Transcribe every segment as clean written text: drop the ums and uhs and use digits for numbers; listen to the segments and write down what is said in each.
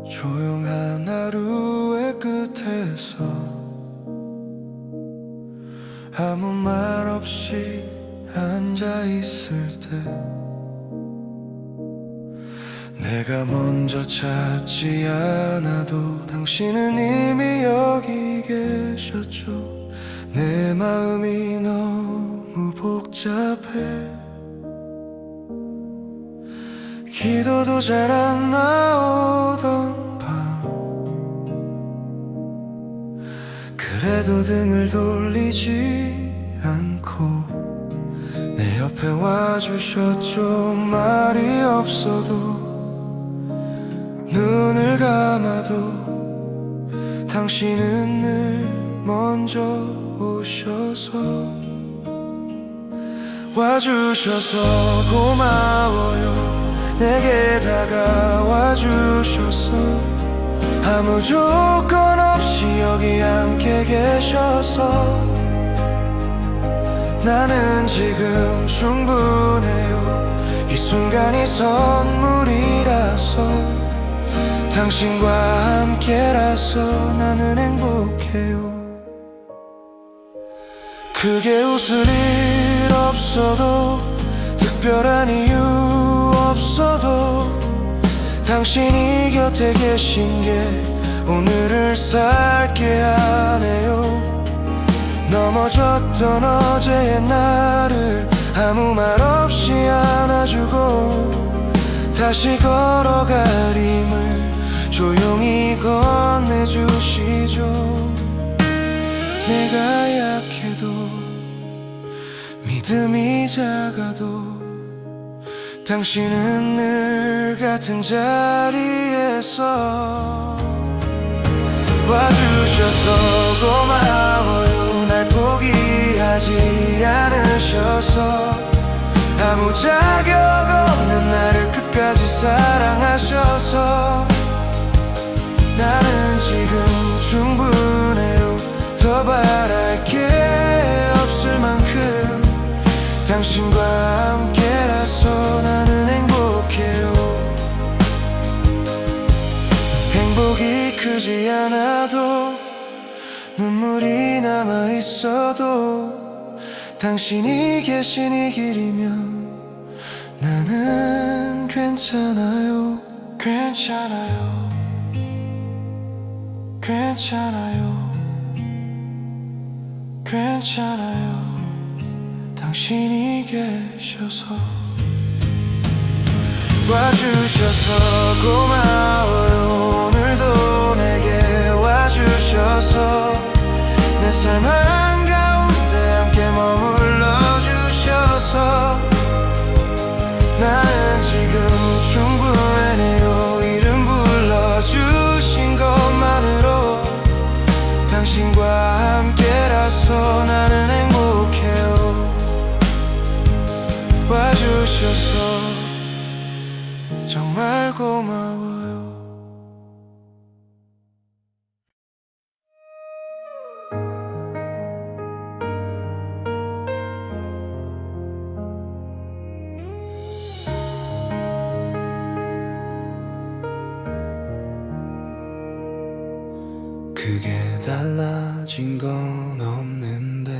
조용한 하루의 끝에서 아무 말 없이 앉아 있을 때 내가 먼저 찾지 않아도 당신은 이미 여기 계셨죠. 내 마음이 너무 복잡해. 기도도 잘 안 나오던 밤 그래도 등을 돌리지 않고 내 옆에 와주셨죠. 말이 없어도 눈을 감아도 당신은 늘 먼저 오셔서 와주셔서 고마워요. 내게 다가와 주셔서 아무 조건 없이 여기 함께 계셔서 나는 지금 충분해요. 이 순간이 선물이라서 당신과 함께라서 나는 행복해요. 크게 웃을 일 없어도 특별한 이유 없어도 당신이 곁에 계신 게 오늘을 살게 하네요. 넘어졌던 어제의 나를 아무 말 없이 안아주고 다시 걸어갈 힘을 조용히 건네주시죠. 내가 약해도 믿음이 작아도 당신은 늘 같은 자리에서 와주셔서 고마워요. 날 포기하지 않으셔서 아무 자격 없는 나를 끝까지 사랑하셔서 나는 지금 충분해요. 더 바랄 게 없을 만큼 당신과 함께라서 나는 행복해요. 행복이 크지 않아도 눈물이 남아있어도 당신이 계신 이 길이면 나는 괜찮아요. 괜찮아요. 괜찮아요. 괜찮아요. 당신이 계셔서 와주셔서 고마워요. 오늘도 내게 와주셔서 내 삶 한가운데 함께 머물러 주셔서 나는 지금 충분해요. 이름 불러주신 것만으로 당신과 함께라서 나는 행복해요. 와주셔서 정말 고마워요. 크게 달라진 건 없는데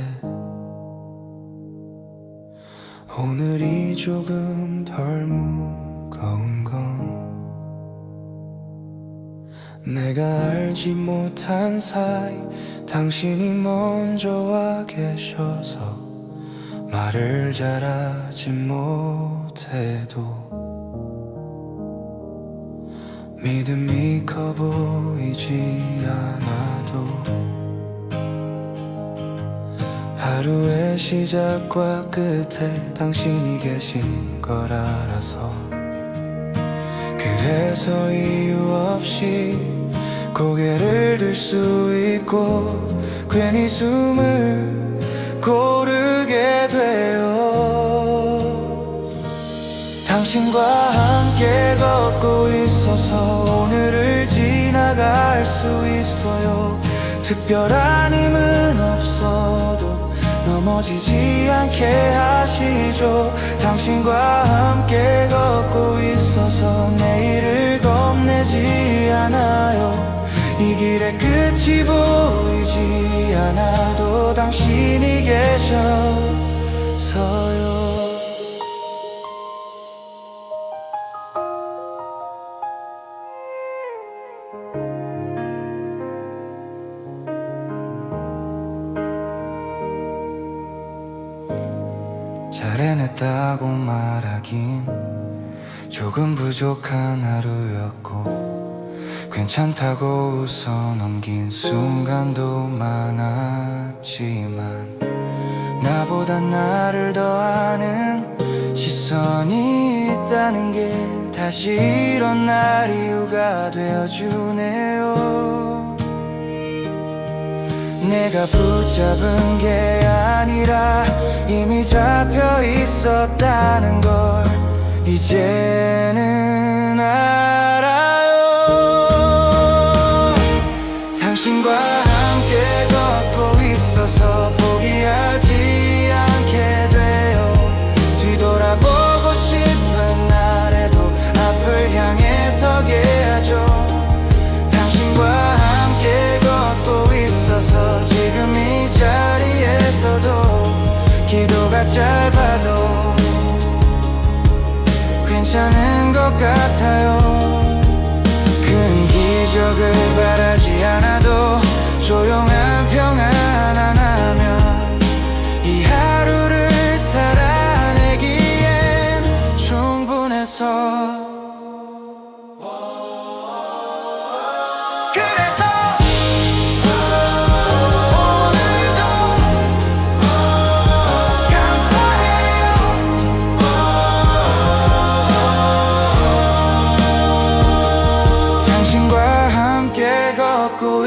오늘이 조금 덜 무거운 건 내가 알지 못한 사이 당신이 먼저 와 계셔서 말을 잘하지 못해도 믿음이 커 보이지 않아도 하루의 시작과 끝에 당신이 계신 걸 알아서 그래서 이유 없이 고개를 들 수 있고 괜히 숨을 고르게 돼요. 당신과 함께 걷고 있어서 오늘을 지나갈 수 있어요. 특별한 힘은 없어도 넘어지지 않게 하시죠. 당신과 함께 걷고 있어서 내일을 겁내지 않아 길의 끝이 보이지 않아도 당신이 계셔서요. 잘 해냈다고 말하긴 조금 부족한 하루였고, 괜찮다고 웃어 넘긴 순간도 많았지만, 나보다 나를 더 아는 시선이 있다는 게 다시 일어날 이유가 되어주네요. 내가 붙잡은 게 아니라 이미 잡혀 있었다는 걸 이제는 알아요. 당신과 함께 걷고 있어서 포기하지 않게 돼요. 뒤돌아보고 싶은 날에도 앞을 향해 서게 하죠. 당신과 함께 걷고 있어서 지금 이 자리에서도 기도가 짧아도 괜찮은 것 같아요. 큰 기적을 바라지 않아도 조용한 평안 하나면 이 하루를 살아내기엔 충분해서.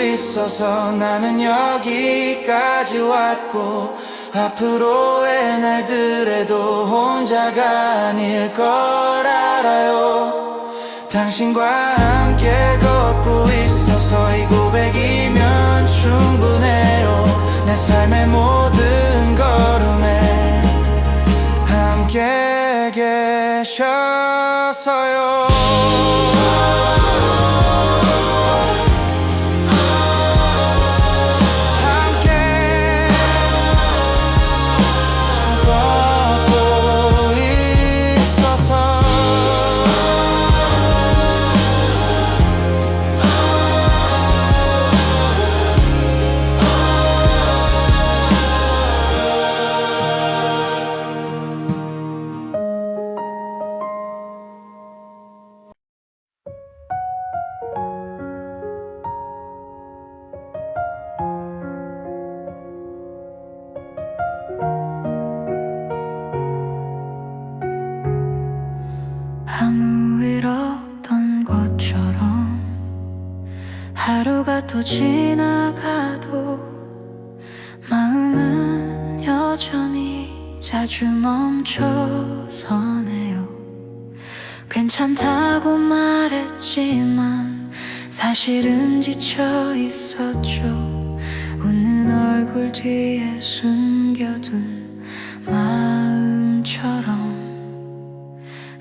있어서 나는 여기까지 왔고, 앞으로의 날들에도 혼자가 아닐 걸 알아요. 당신과 함께 걷고 있어서 이 고백이면 충분해요. 내 삶의 모든 걸음에 함께 계셔서요. 아무 일 없던 것처럼 하루가 또 지나가도 마음은 여전히 자주 멈춰서네요. 괜찮다고 말했지만 사실은 지쳐 있었죠. 웃는 얼굴 뒤에 숨겨둔 마음처럼.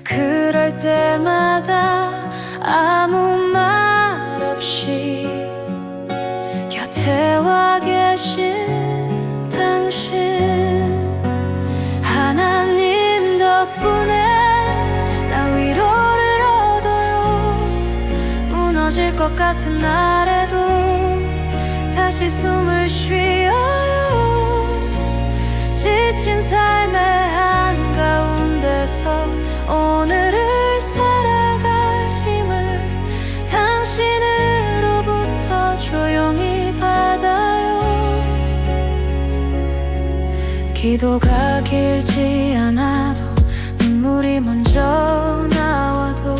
그럴 때마다 아무 말 없이 곁에 와 계신 당신, 하나님 덕분에 나 위로를 얻어요. 무너질 것 같은 날에도 다시 숨을 쉬어요. 지친 삶의 한가운데서 오늘을 살아갈 힘을 당신으로부터 조용히 받아요. 기도가 길지 않아도 눈물이 먼저 나와도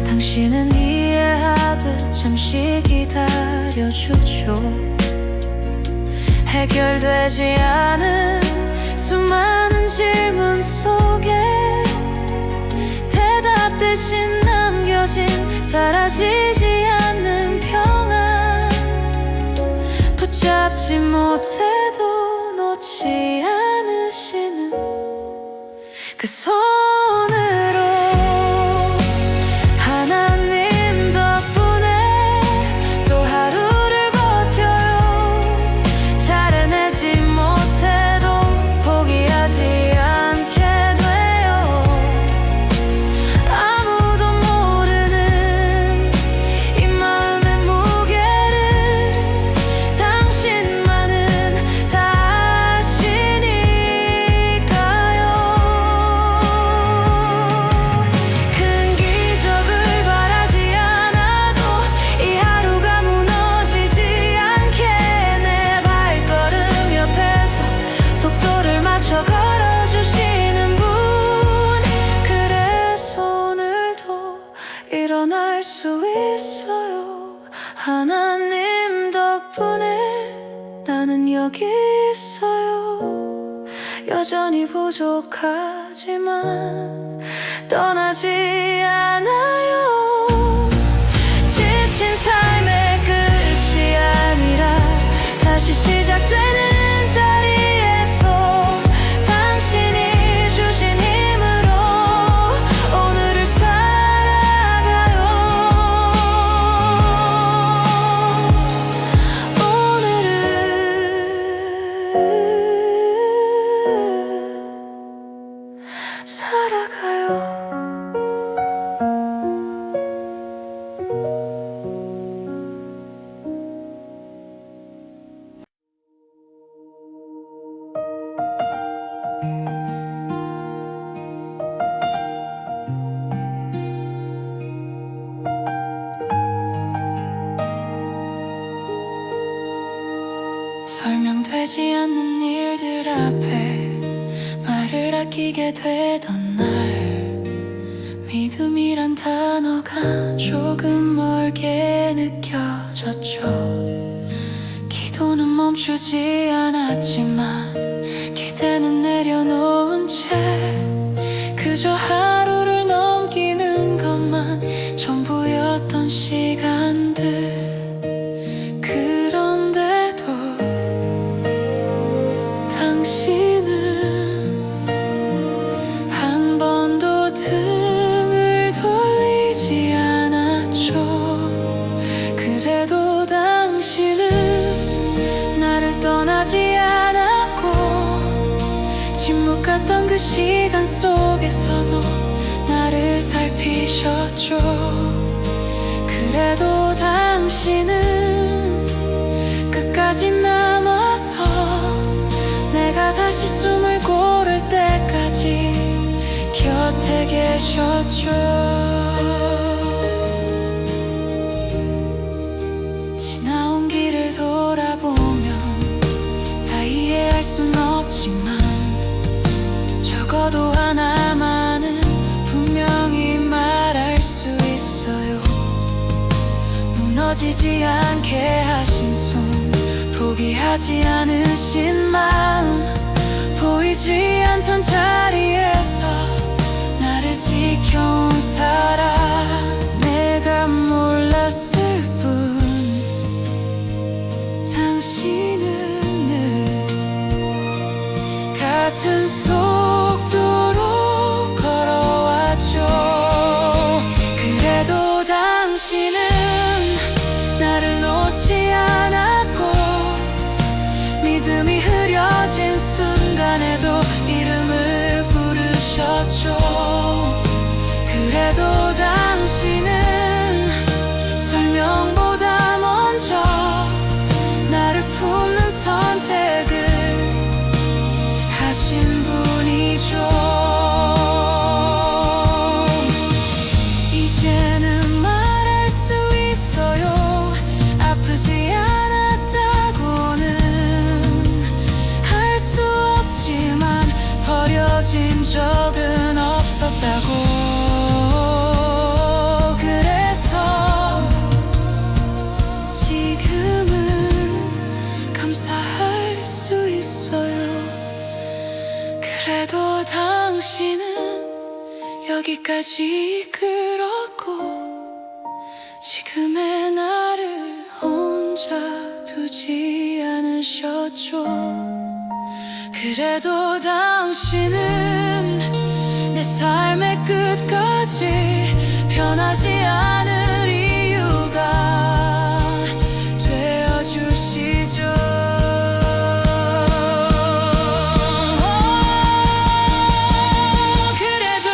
당신은 이해하듯 잠시 기다려주죠. 해결되지 않은 수많은 질문 속에 대답 대신 남겨진 사라지지 않는 평안, 붙잡지 못해도 놓지 않으시는 그 손으로. 하나님 덕분에 또 하루 하나님 덕분에 나는 여기 있어요. 여전히 부족하지만 떠나지 않아요. 지친 삶의 끝이 아니라 다시 시작되는 자리에서 당신이 주신 힘으로 오늘을 살아가요. 오늘을 살아가요. 설명되지 않는 일들 앞에 말을 아끼게 되던 날, 믿음이란 단어가 조금 멀게 느껴졌죠. 기도는 멈추지 않았지만 기대는 내려놓은 채 그저 하루를 넘기는 것만 전부였던 시간들. 그런데도 당신은 한 번도 등을 돌리지 않았죠. 그래도 당신은 나를 떠나지 않았고, 침묵 같던 그 시간 속에서도 나를 살피셨죠. 그래도 당신은 끝까지 남아서 내가 다시 숨을 고를 때까지 곁에 계셨죠. 지나온 길을 돌아보면 다 이해할 순 없지만 적어도 하나만은 분명히 말할 수 있어요. 무너지지 않게 하신 손, 포기하지 않으신 마음, 보이지 않던 자리에서 나를 지켜온 사랑. 내가 몰랐을 뿐 당신은 늘 같은 속도로 걸어왔죠. 그래도 당신은 나를 놓지 않았고, 믿음이 흐려진 순간에도 이름을 부르셨죠. 그래도 당신은 설명보다 먼저 나를 품는 선택을 하신 분이죠. 이제는 말할 수 있어요. 아프지 않았다고는 할 수 없지만 버려진 적은 없었다고. 그래서 지금은 감사할 수 있어요. 그래도 당신은 여기까지 이끌었고, 지금의 나를 혼자 두지 않으셨죠. 그래도 당신은 내 삶의 끝까지 변하지 않을 이유가 되어주시죠. 그래도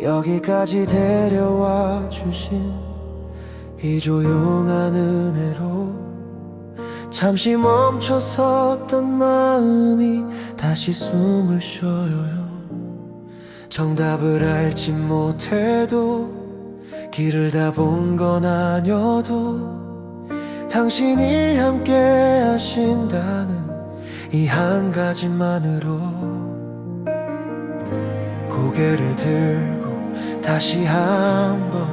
여기까지 데려와 주신 이 조용한 은혜로 잠시 멈춰섰던 마음이 다시 숨을 쉬어요. 정답을 알지 못해도 길을 다 본 건 아니어도 당신이 함께 하신다는 이 한 가지만으로 고개를 들고 다시 한번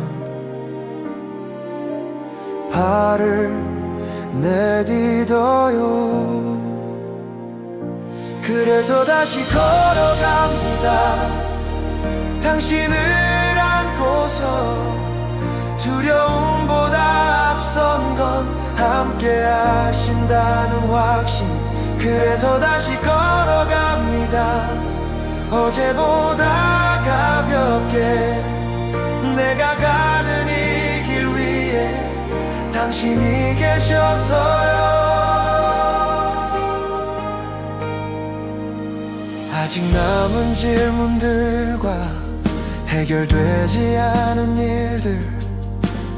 발을 내딛어요. 그래서 다시 걸어갑니다. 당신을 안고서 두려움보다 앞선 건 함께 하신다는 확신. 그래서 다시 걸어갑니다. 어제보다 가볍게 내가 가는 이 길 위에 당신이 계셔서요. 아직 남은 질문들과 해결되지 않은 일들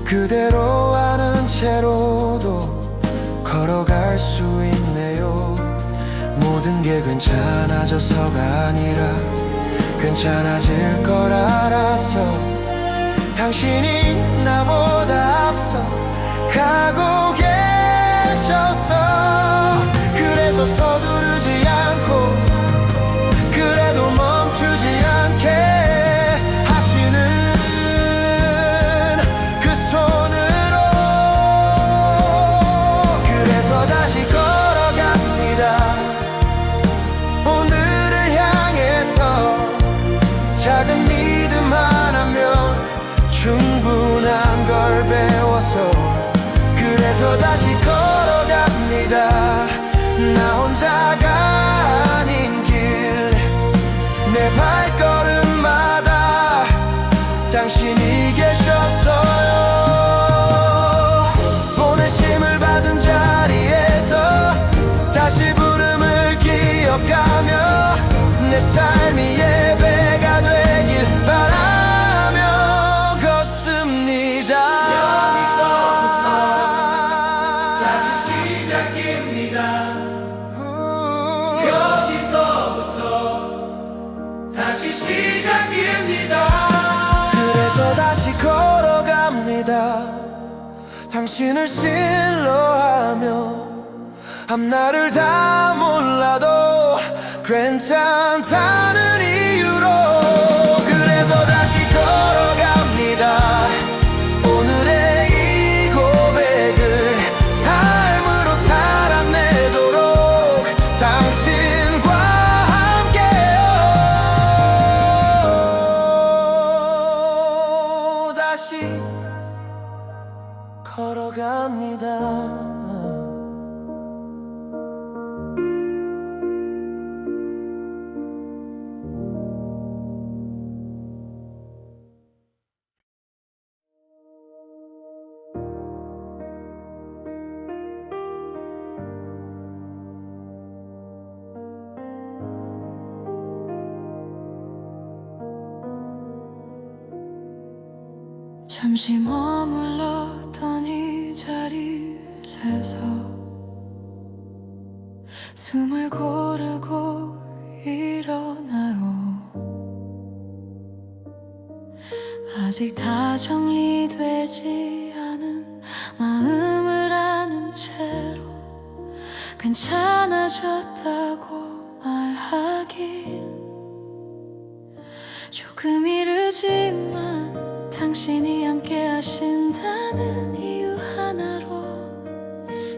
그대로 아는 채로도 걸어갈 수 있네요. 모든 게 괜찮아져서가 아니라 괜찮아질 걸 알아서 당신이 나보다 앞서 가고 계셔서 그래서 서두르지 않고 그래도 멈추지 않게 하시는 그 손으로 그래서 다시 걸어갑니다. 오늘을 향해서 작은 믿음 하나면 충분한 걸 배워서 그래서 다시 걸어갑니다. 나 혼자가 아닌 길 내 발걸음마다 당신이 계셨어요. 보내심을 받은 자리에서 다시 부름을 기억하며 내 삶이 예배가 되길 바라며 걷습니다. 여기서부터 다시 시작입니다. 여기서부터 다시 시작입니다. 그래서 다시 걸어갑니다. 당신을 신뢰하며 앞날을 다 몰라도 괜찮다는 이유로 그래서 다시 걸어갑니다. 오늘의 이 고백을 삶으로 살아내도록 당신과 함께요. 다시 걸어갑니다. 잠시 머물렀던 이 자리에서 숨을 고르고 일어나요. 아직 다 정리되지 않은 마음을 아는 채로 괜찮아졌다고 말하긴 조금 이르지만 당신이 함께 하신다는 이유 하나로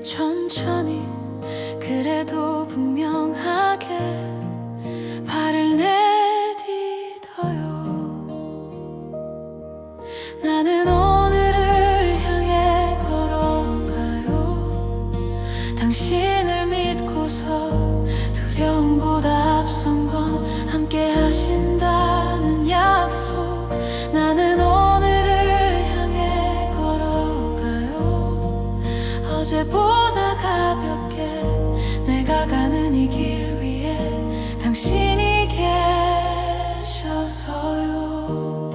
천천히 그래도 분명하게 발을 내딛어요. 나는 오늘을 향해 걸어가요. 당신을 믿고서 두려움보다 앞선 건 함께 하신다는 약속. 나는 오늘을 향해 걸어가요. 어제보다 가볍게 내가 가는 이 길 위에 당신이 계셔서요.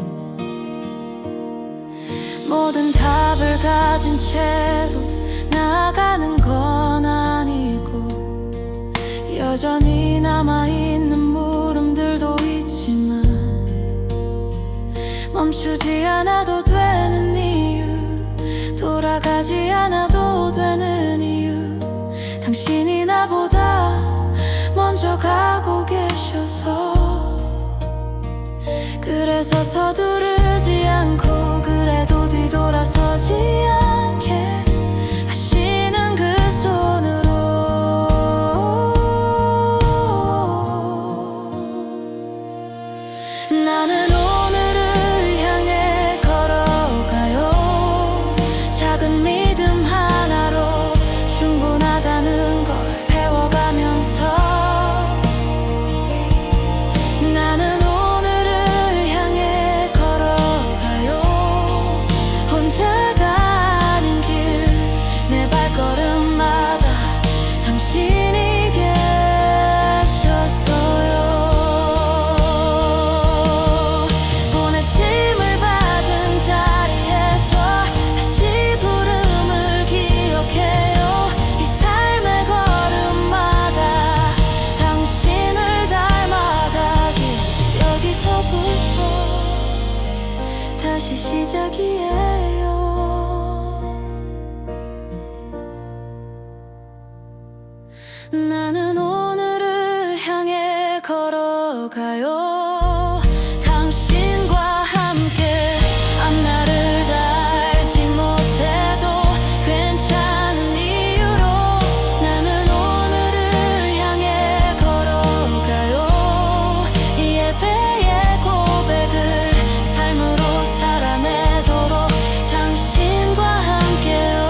모든 답을 가진 채로 나가는 건 아니고 여전히 남아있는 물음들도 있지만 멈추지 않아도 되는 이유, 돌아가지 않아도 되는 이유, 당신이 나보다 먼저 가고 계셔서 그래서 서두르지 않고 그래도 뒤돌아서지 않게 하시는 그 손으로 나는 오늘을 향해 걸어가요. 작은 믿음 하나로 충분하다는 걸 배워가면서 나는 오늘을 향해 걸어가요. 혼자가 아닌 길 내 발걸음마다 당신이 계셨어요. 보내심을 받은 자리에서 다시 부름을 기억해요. 이 삶의 걸음마다 당신을 닮아가길 여기서부터 다시 시작이에요. 나는 오늘을 향해 걸어가요. 당신과 함께 앞날을 달지 못해도 괜찮은 이유로 나는 오늘을 향해 걸어가요. 이 예배의 고백을 삶으로 살아내도록 당신과 함께요.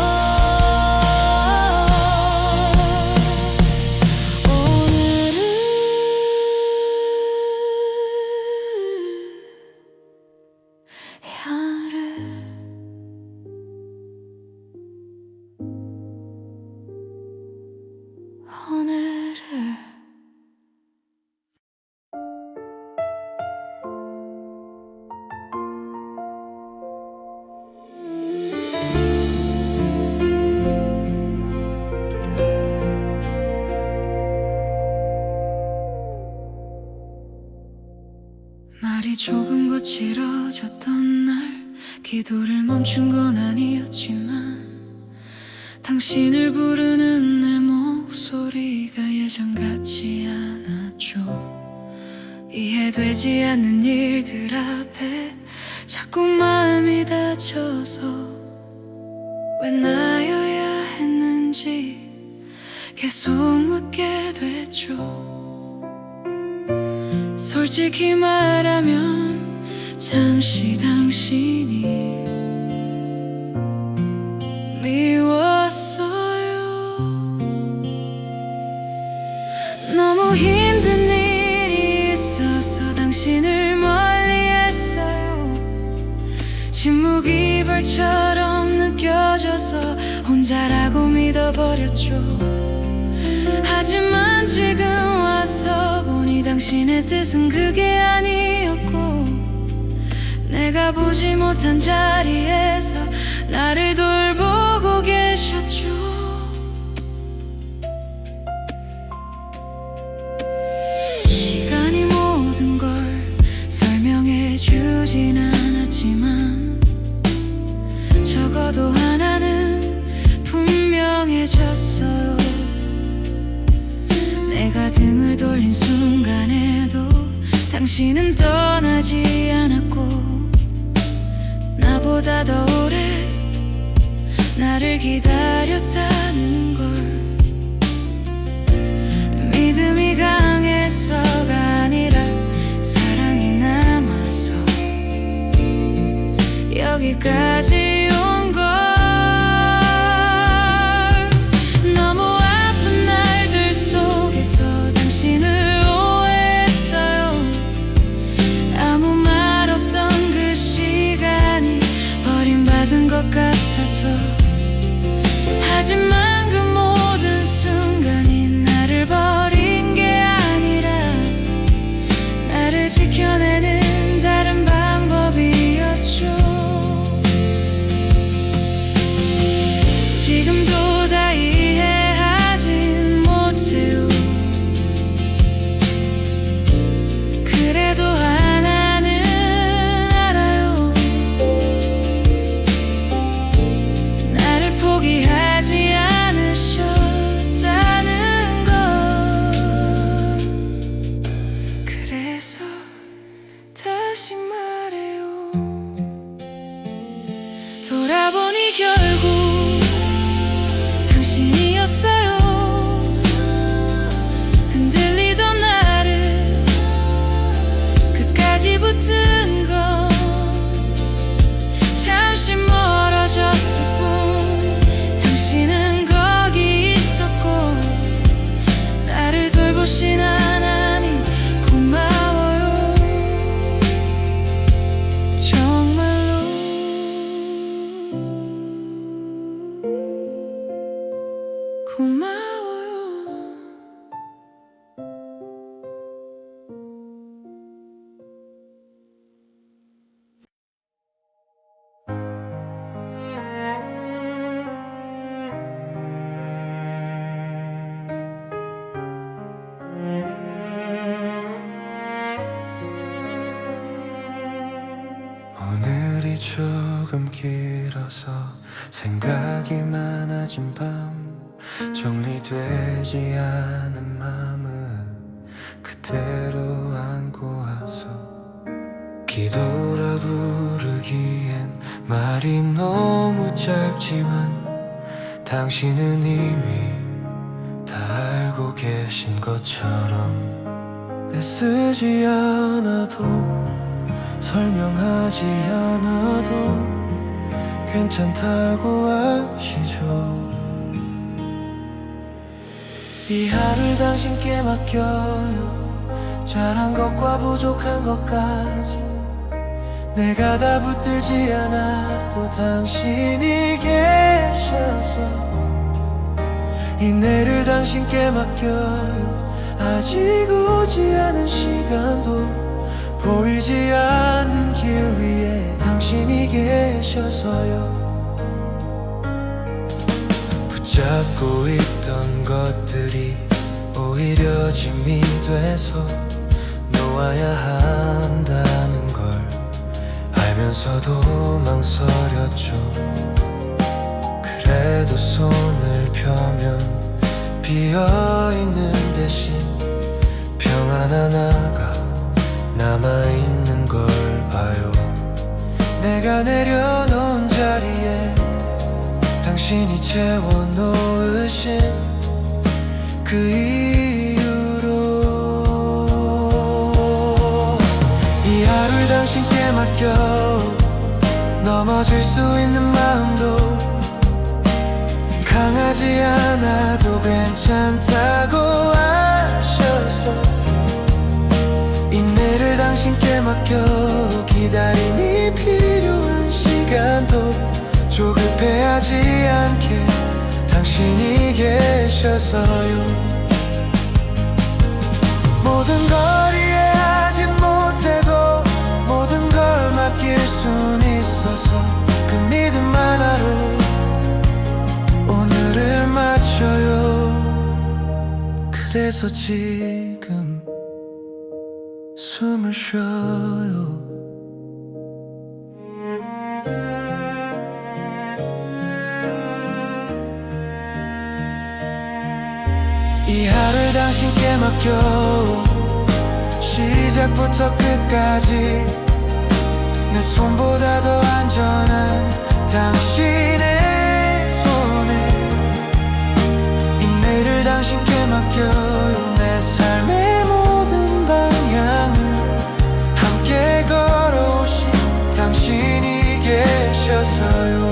오늘을 말이 조금 거칠어졌던 날 기도를 멈춘 건 아니었지만 당신을 부르는 내 목소리가 예전 같지 않았죠. 이해되지 않는 일들 앞에 자꾸 마음이 다쳐서 왜 나여야 했는지 계속 묻게 됐죠. 솔직히 말하면 잠시 당신이 미웠어요. 너무 힘든 일이 있어서 당신을 멀리했어요. 침묵이 벌처럼 느껴져서 혼자라고 믿어버렸죠. 하지만 지금 와서 보니 당신의 뜻은 그게 아니었고 내가 보지 못한 자리에서 나를 돌보고 계셨죠. 시간이 모든 걸 설명해 주진 않았지만 적어도 하나는 분명해졌어요. 내가 등을 돌린 순간에도 당신은 떠나지 않았고 나보다 더 오래 나를 기다렸다는 걸. 믿음이 강해서가 아니라 사랑이 남아서 여기까지 온 걸. 너무 아픈 날들 속에서 당신을 오해했어요. 아무 말 없던 그 시간이 버림받은 것 같아서. 하지만 그 모든 순간이 나를 버린 게 아니라 나를 지켜내는 다른 방법이었죠. 고마워요. 오늘이 조금 길어서 생각이 많아진 밤, 정리되지 않은 맘은 그대로 안고 와서 기도라 부르기엔 말이 너무 짧지만 당신은 이미 다 알고 계신 것처럼 애쓰지 않아도 설명하지 않아도 괜찮다고 아시죠. 이 하루를 당신께 맡겨요. 잘한 것과 부족한 것까지 내가 다 붙들지 않아도 당신이 계셔서 이 내일을 당신께 맡겨요. 아직 오지 않은 시간도 보이지 않는 길 위에 당신이 계셔서요. 붙잡고 있던 것들이 오히려 짐이 돼서 놓아야 한다는 걸 알면서도 망설였죠. 그래도 손을 펴면 비어있는 대신 평안 하나가 남아있는 걸 봐요. 내가 내려놓은 자리에 당신이 채워놓으신 그 이유로 이 하루를 당신께 맡겨 넘어질 수 있는 마음도 강하지 않아도 괜찮다고 하셔서 이 내일을 당신께 맡겨 기다림이 필요한 시간도 조급해하지 않게 당신이 계셔서요. 모든 걸 이해하지 못해도 모든 걸 맡길 순 있어서 그 믿음 하나로 오늘을 마쳐요. 그래서 지금 숨을 쉬어요. 이 하루를 당신께 맡겨 시작부터 끝까지 내 손보다 더 안전한 당신의 손에 이 내일을 당신께 맡겨요. 내 삶의 모든 방향을 함께 걸어오신 당신이 계셔서요.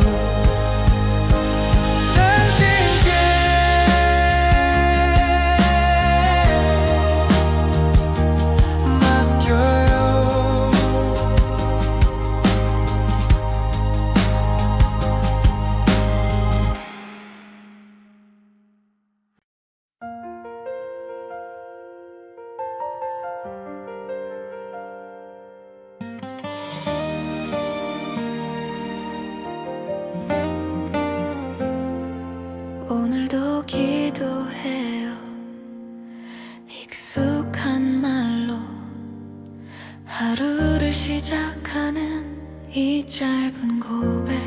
오늘도 기도해요. 익숙한 말로 하루를 시작하는 이 짧은 고백,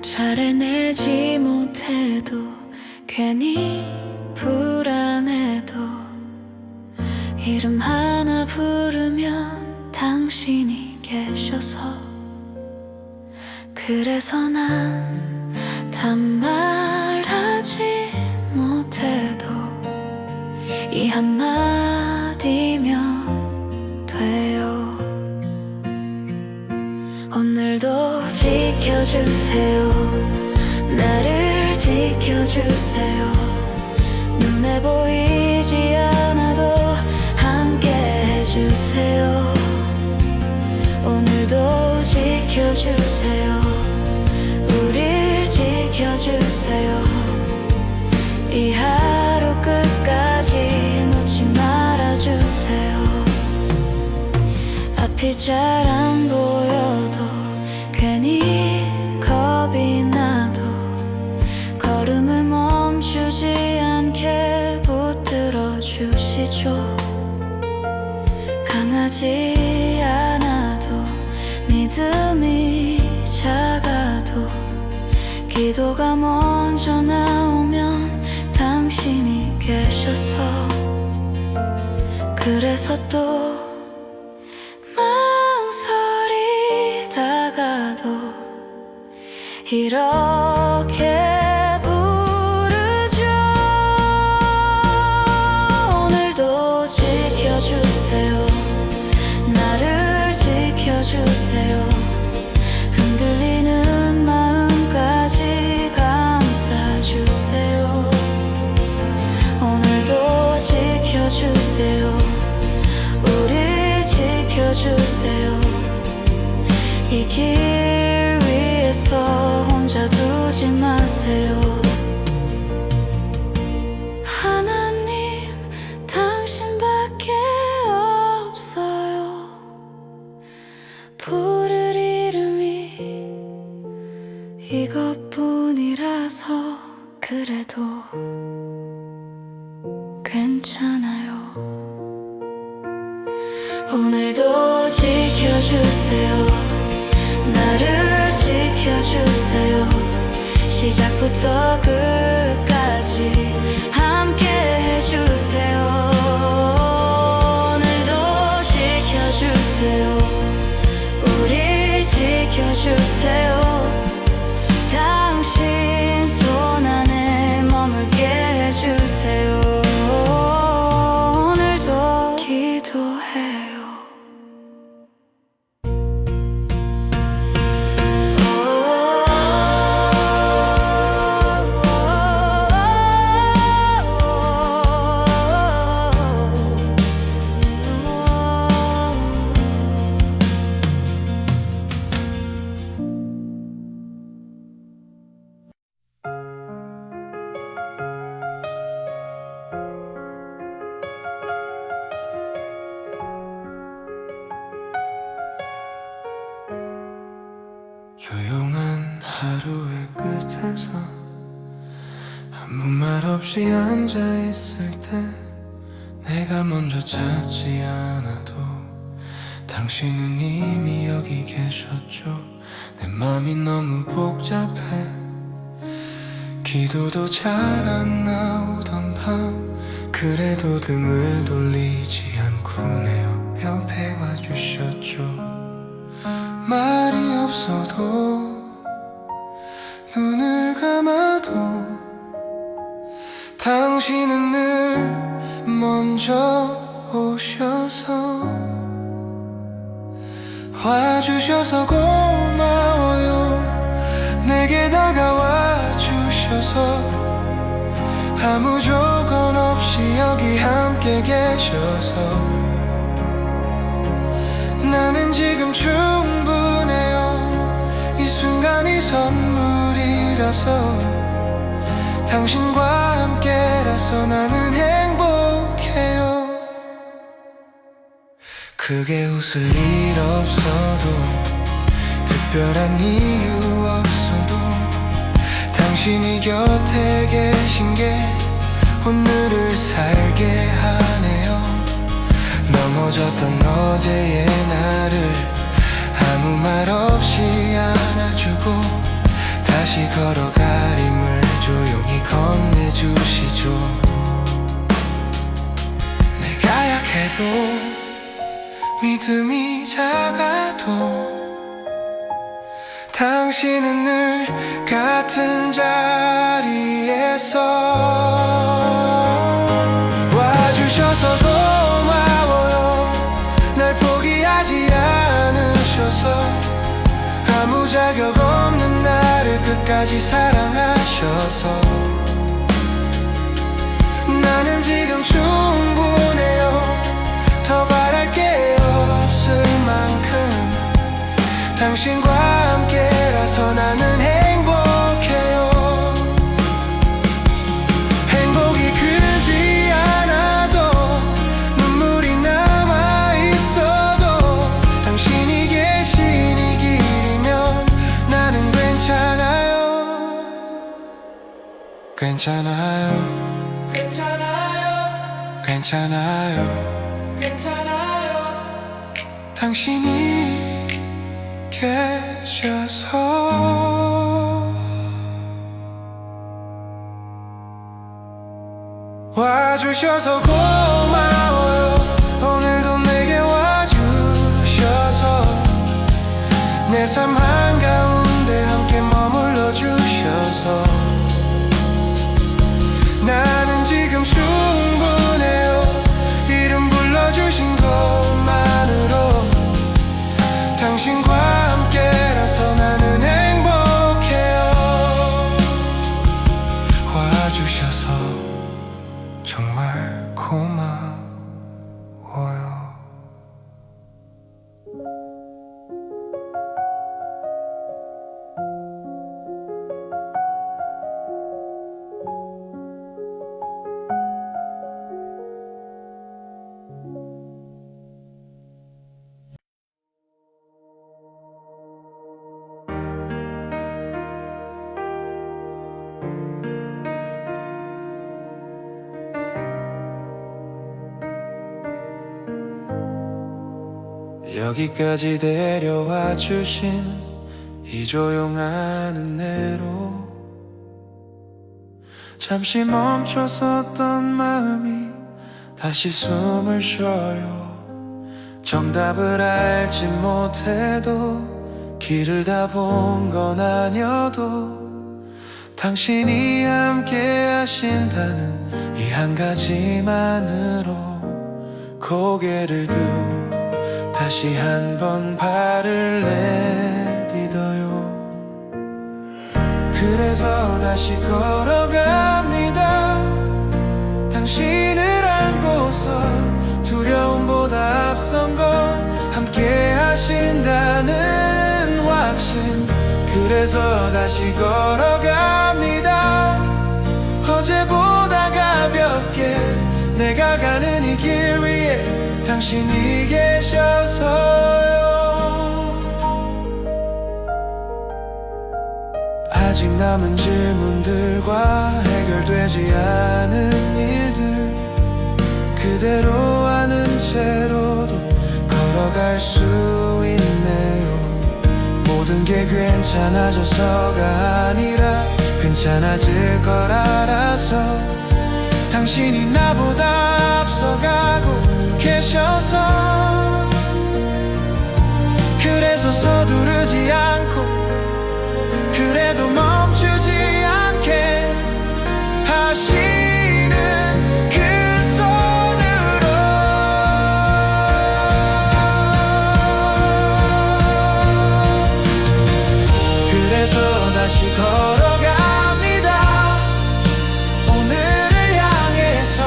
잘 해내지 못해도 괜히 불안해도 이름 하나 부르면 당신이 계셔서 그래서 난 단말하지 못해도 이 한마디면 돼요. 오늘도 지켜주세요. 나를 지켜주세요. 눈에 보이지 않아도 함께 해주세요. 오늘도 지켜주세요. 우릴 지켜주세요. 앞이 잘 안 보여도 괜히 겁이 나도 걸음을 멈추지 않게 붙들어 주시죠. 강하지 않아도 믿음이 작아도 기도가 먼저 나오면 당신이 계셔서 그래서 또 망설이다가도 이렇게 부르죠. 오늘도 지켜주세요. 나를 지켜주세요. 흔들리는 마음까지 감싸주세요. 오늘도 지켜주세요. 우리 지켜주세요. 이 길 위에서 혼자 두지 마세요. 하나님, 당신밖에 없어요. 부를 이름이 이것뿐이라서 그래도 괜찮아요. 오늘도 지켜주세요. 나를 지켜주세요. 시작부터 끝까지 함께 해주세요. 오늘도 지켜주세요. 우리 지켜주세요. 당신 손 안에 머물게 해주세요. 오늘도 기도해요. 조용한 하루의 끝에서 아무 말 없이 앉아있을 때 내가 먼저 찾지 않아도 당신은 이미 여기 계셨죠. 내 맘이 너무 복잡해. 기도도 잘 안 나오던 밤 그래도 등을 돌리지 않고 내 옆에 와주셨죠. 말이 없어도 눈을 감아도 당신은 늘 먼저 오셔서 와주셔서 고마워요. 내게 다가와 주셔서 아무 조건 없이 여기 함께 계셔서 나는 지금 충분해요. 이 순간이 선물이라서 당신과 함께라서 나는 행복해요. 크게 웃을 일 없어도 특별한 이유 없어도 당신이 곁에 계신 게 오늘을 살게 하네요. 넘어졌던 어제의 나를 아무 말 없이 안아주고 다시 걸어갈 힘을 조용히 건네주시죠. 내가 약해도 믿음이 작아도 당신은 늘 같은 자리에서 와주셔서 고마워요. 날 포기하지 않으셔서 아무 자격 없는 나를 끝까지 사랑하셔서 나는 지금 충분해요. 더 바랄 게 없을 만큼 당신과 함께라서 나는 행복해요. 행복이 크지 않아도 눈물이 남아있어도 당신 괜찮아요 괜찮아요 괜찮아요 괜찮아요 당신이 계셔서 와주셔서 고마워요 오늘도 내게 와주셔서 내 삶 한가운데 함께 머물러 주셔서 나는 지금 충분해요 이름 불러주신 것만으로 당신과 함께라서 나는 행복해요 와주셔서 정말 고마워요 여기까지 데려와 주신 이 조용한 은혜로 잠시 멈춰섰던 마음이 다시 숨을 쉬어요 정답을 알지 못해도 길을 다 본 건 아니어도 당신이 함께 하신다는 이 한 가지만으로 고개를 들고 다시 한번 발을 내딛어요 그래서 다시 걸어갑니다 당신을 안고서 두려움보다 앞선 건 함께 하신다는 확신 그래서 다시 걸어갑니다 어제보다 가볍게 내가 가는 이 길 위에 당신이 계셔서요 아직 남은 질문들과 해결되지 않은 일들 그대로 아는 채로도 걸어갈 수 있네요 모든 게 괜찮아져서가 아니라 괜찮아질 걸 알아서 당신이 나보다 앞서가고 계셔서 그래서 서두르지 않고 그래도 멈추지 않게 하시는 그 손으로 그래서 다시 걸어갑니다 오늘을 향해서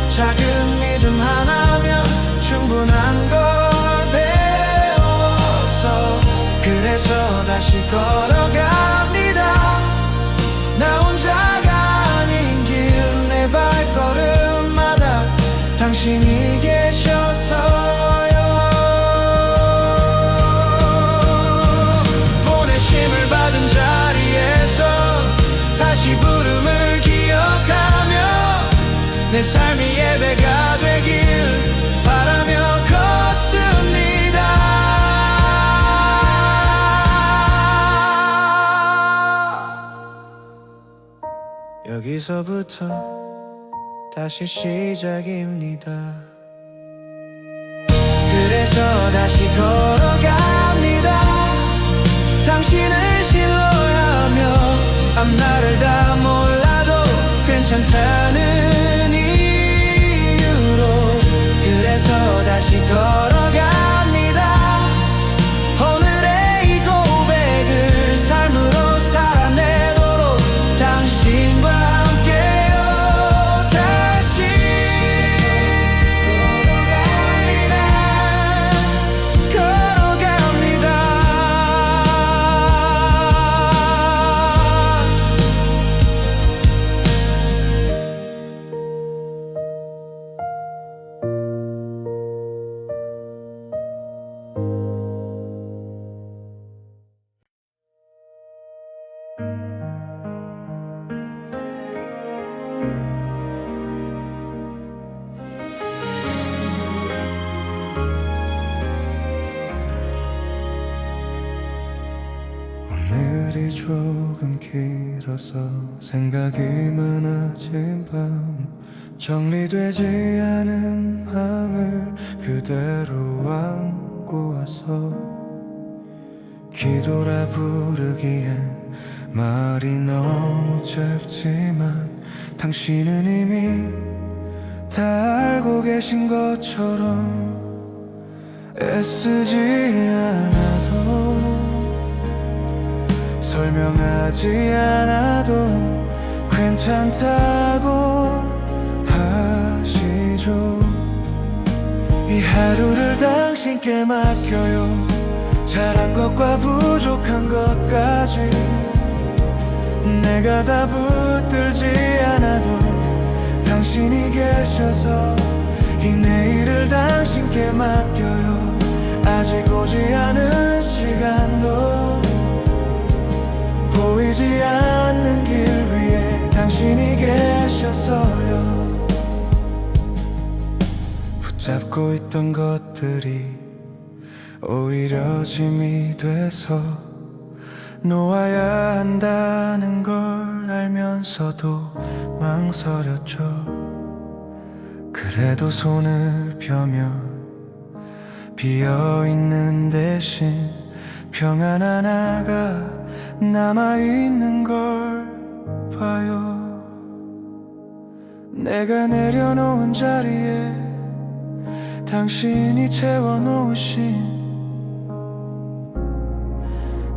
작은 믿음 하나면 충분한 걸 배워서 그래서 다시 걸어갑니다 나 혼자가 아닌 길 내 발걸음마다 당신이 계셔서요 보내심을 받은 자리에서 다시 부름을 기억하며 내 삶이 예배가 되길 바라며 걷습니다 여기서부터 다시 시작입니다 그래서 다시 걸어갑니다 당신을 신뢰하며 앞날을 다 몰라도 괜찮다는 이유로 그래서 다시 걸어갑니다 오늘의 이 고백을 삶으로 살아내도록 당신과 함께요 다시 걸어갑니다 있어 생각이 많아진 밤 정리되지 않은 맘을 그대로 안고 와서 기도라 부르기엔 말이 너무 짧지만 당신은 이미 다 알고 계신 것처럼 애쓰지 않아도 설명하지 않아도 괜찮다고 하시죠. 이 하루를 당신께 맡겨요. 잘한 것과 부족한 것까지 내가 다 붙들지 않아도 당신이 계셔서 이 내일을 당신께 맡겨요. 아직 오지 않은 시간도 보이지 않는 길 위에 당신이 계셔서요. 붙잡고 있던 것들이 오히려 짐이 돼서 놓아야 한다는 걸 알면서도 망설였죠. 그래도 손을 펴며 비어있는 대신 평안 하나가 남아있는 걸 봐요. 내가 내려놓은 자리에 당신이 채워놓으신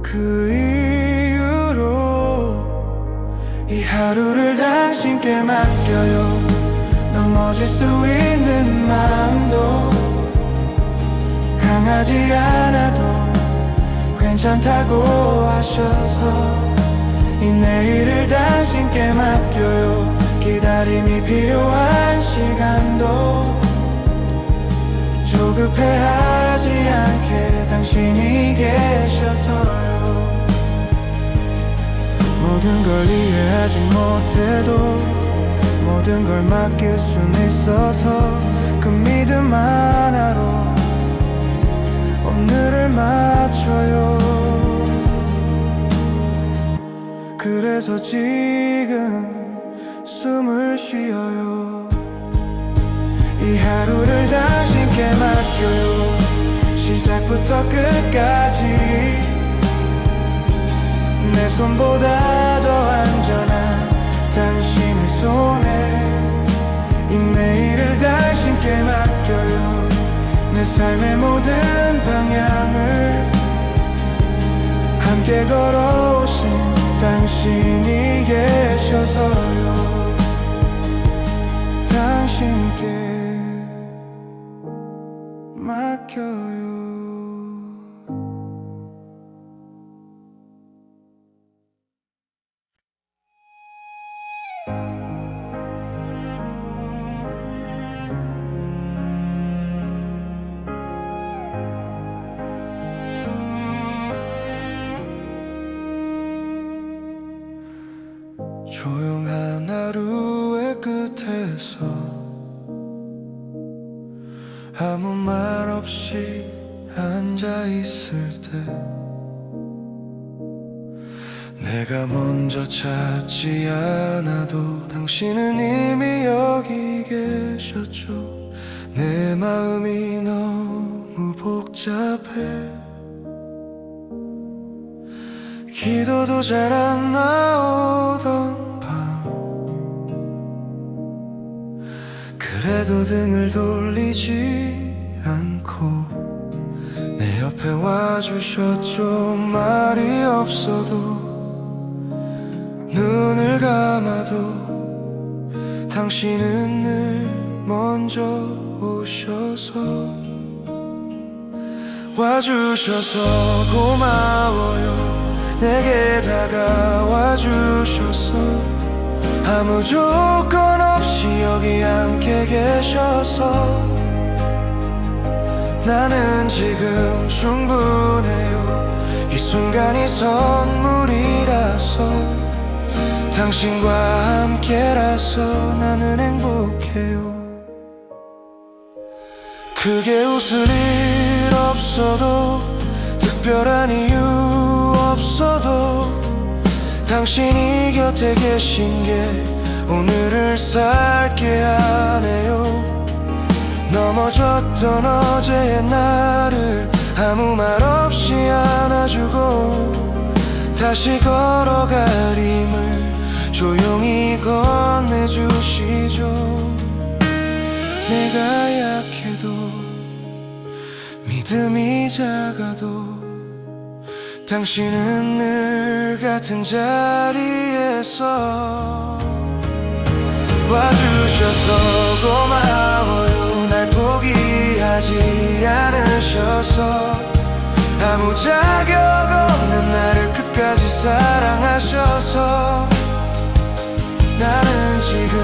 그 이유로 이 하루를 당신께 맡겨요. 넘어질 수 있는 마음도 강하지 않아도 괜찮다고 하셔서 이 내일을 당신께 맡겨요. 기다림이 필요한 시간도 조급해하지 않게 당신이 계셔서요. 모든 걸 이해하지 못해도 모든 걸 맡길 순 있어서 그 믿음 하나로 오늘을 맞춰요. 그래서 지금 숨을 쉬어요. 이 하루를 당신께 맡겨요. 시작부터 끝까지 내 손보다 더 안전한 당신의 손에 이 내일을 당신께 맡겨요. 내 삶의 모든 방향을 함께 걸어오신 당신이 계셔서요. 당신께 맡겨요. 조용한 하루의 끝에서 아무 말 없이 앉아 있을 때 내가 먼저 찾지 않아도 당신은 이미 여기 계셨죠. 내 마음이 너무 복잡해 기도도 잘 안 나오던 밤 그래도 등을 돌리지 않고 내 옆에 와주셨죠. 말이 없어도 눈을 감아도 당신은 늘 먼저 오셔서 와주셔서 고마워요. 내게 다가와 주셔서 아무 조건 없이 여기 함께 계셔서 나는 지금 충분해요. 이 순간이 선물이라서 당신과 함께라서 나는 행복해요. 크게 웃을 일 없어도 특별한 이유 없어도 당신이 곁에 계신 게 오늘을 살게 하네요. 넘어졌던 어제의 나를 아무 말 없이 안아주고 다시 걸어갈 힘을 조용히 건네주시죠. 내가 약해도 믿음이 작아도 당신은 늘 같은 자리에서 와주셔서 고마워요. 날 포기하지 않으셔서 아무 자격 없는 나를 끝까지 사랑하셔서 나는 지금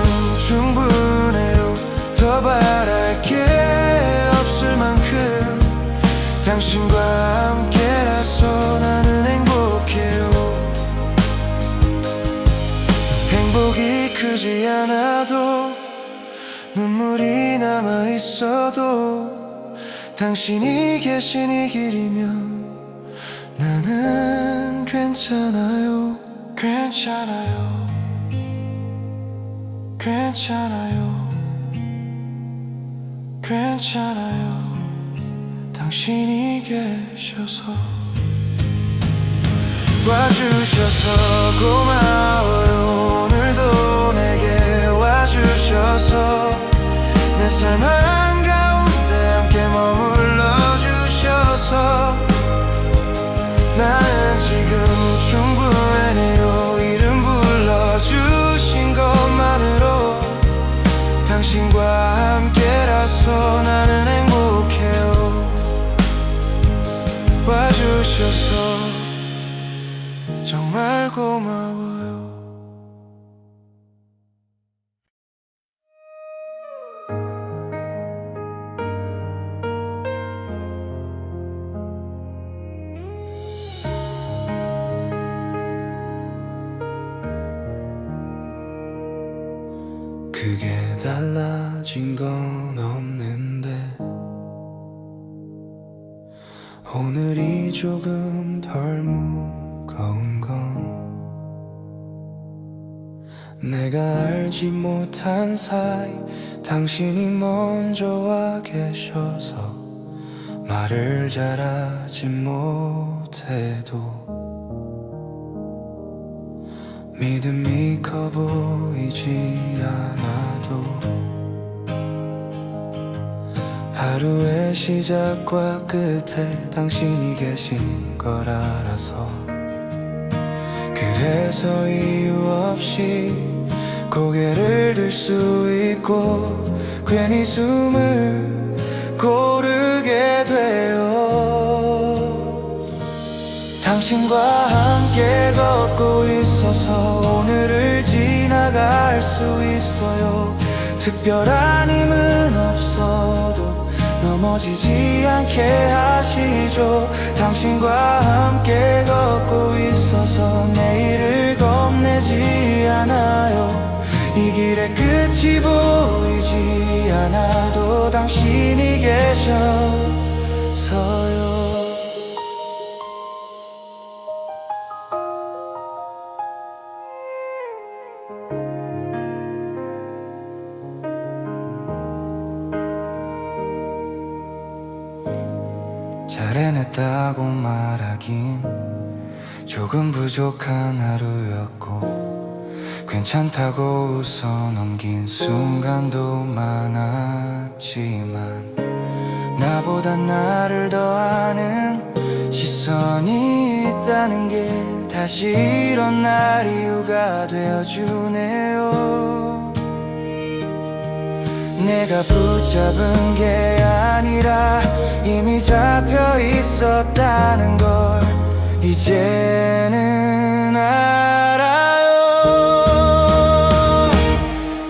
충분해요. 더 바랄 게 없을 만큼 당신과 함께라서 나는 행복해요. 행복이 크지 않아도 눈물이 남아있어도 당신이 계신 이 길이면 나는 괜찮아요. 괜찮아요. 괜찮아요. 괜찮아요. 당신이 계셔서 와주셔서 고마워요. 오늘도 내게 와주셔서 내 삶 한가운데 함께 머물러 주셔서 나는 지금 충분해요. 이름 불러주신 것만으로 당신과 함께라서 나는 행복해요. 와주셔서 정말 고마워요. 크게 달라진 건 없는데 오늘이 조금 덜 무거운 건 내가 알지 못한 사이 당신이 먼저 와 계셔서 말을 잘하지 못해도 믿음이 커 보이지 않아도 하루의 시작과 끝에 당신이 계신 걸 알아서 그래서 이유 없이 고개를 들 수 있고 괜히 숨을 고르게 돼요. 당신과 함께 걷고 있어서 오늘을 지나갈 수 있어요. 특별한 힘은 없어도 넘어지지 않게 하시죠. 당신과 함께 걷고 있어서 내일을 겁내지 않아요. 이 길의 끝이 보이지 않아도 당신이 계셔서요. 잘 해냈다고 말하긴 조금 부족한 하루였고 괜찮다고 웃어 넘긴 순간도 많았지만 나보다 나를 더 아는 시선이 있다는 게 다시 일어날 이유가 되어주네요. 내가 붙잡은 게 아니라 이미 잡혀 있었다는 걸 이제는 알아요.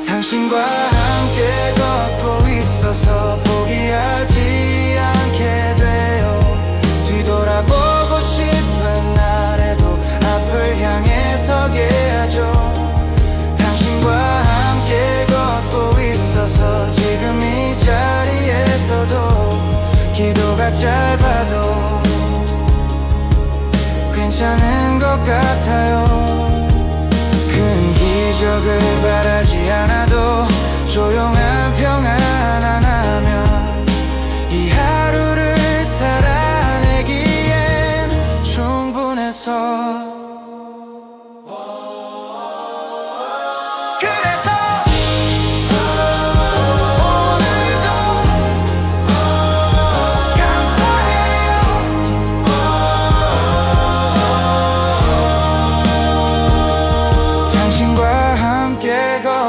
당신과 함께 걷고 있어서 포기하지 않게 돼요. 뒤돌아보고 싶은 날에도 앞을 향해 서게 하죠. 당신과 함께 걷고 있어서 지금 이 자리에서도 기도가 짧아도 괜찮은 것 같아요.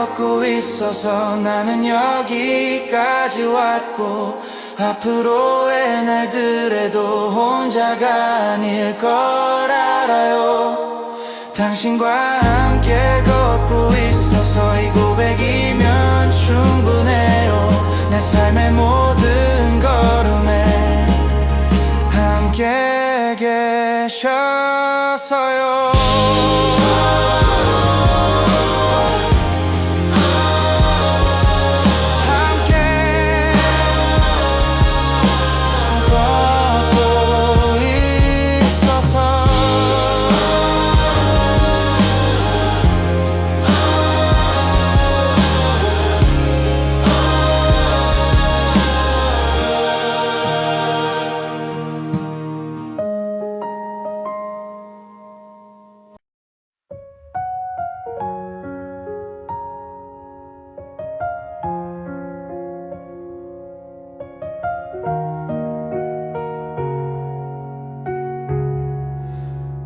걷고 있어서 나는 여기까지 왔고 앞으로의 날들에도 혼자가 아닐 걸 알아요. 당신과 함께 걷고 있어서 이 고백이면 충분해요. 내 삶의 모든 걸음에 함께 계셔서요.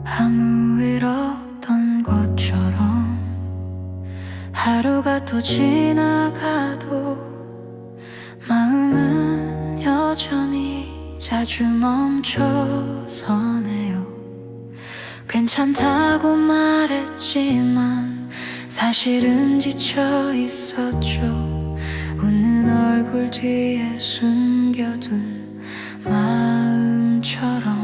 아무 일 없던 것처럼 하루가 또 지나가도 마음은 여전히 자주 멈춰서네요. 괜찮다고 말했지만 사실은 지쳐 있었죠. 웃는 얼굴 뒤에 숨겨둔 마음처럼.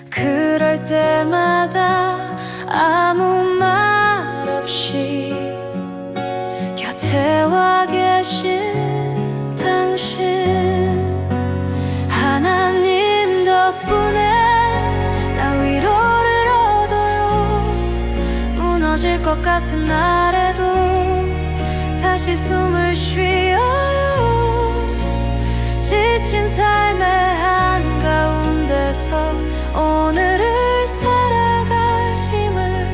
그럴 때마다 아무 말 없이 곁에 와 계신 당신, 하나님 덕분에 나 위로를 얻어요. 무너질 것 같은 날에도 다시 숨을 쉬어요. 지친 삶의 한가운데서 오늘을 살아갈 힘을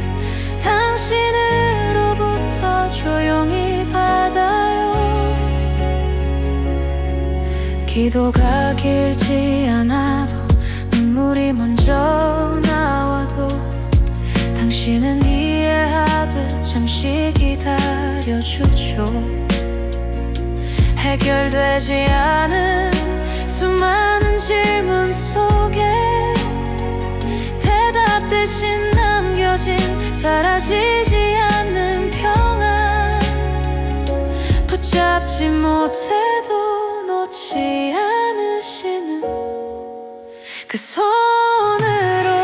당신으로부터 조용히 받아요. 기도가 길지 않아도 눈물이 먼저 나와도 당신은 이해하듯 잠시 기다려주죠. 해결되지 않은 수많은 질문 속에 대답 대신 남겨진 사라지지 않는 평안, 붙잡지 못해도 놓지 않으시는 그 손으로.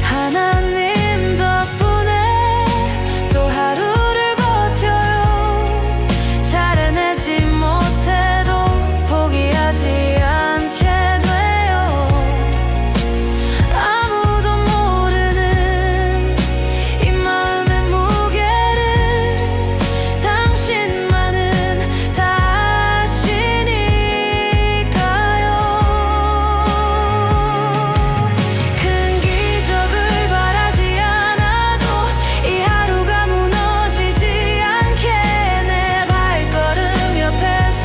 하나님 덕분에 또 하루를 버텨요. 잘 해내지 못해도 포기하지 않게 돼요. 아무도 모르는 이 마음의 무게를 당신만은 다 아시니까요. 큰 기적을 바라지 않아도 이 하루가 무너지지 않게 내 발걸음 옆에서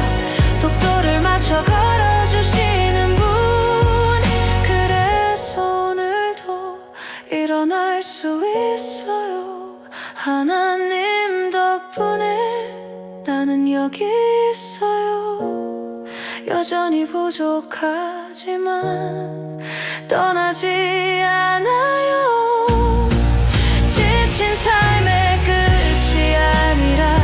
속도를 맞춰 걸어주시는 분. 그래서 오늘도 일어날 수 있어요. 하나님 덕분에 나는 여기 있어요. 여전히 부족하지만 떠나지 않아요. 지친 삶의 끝이 아니라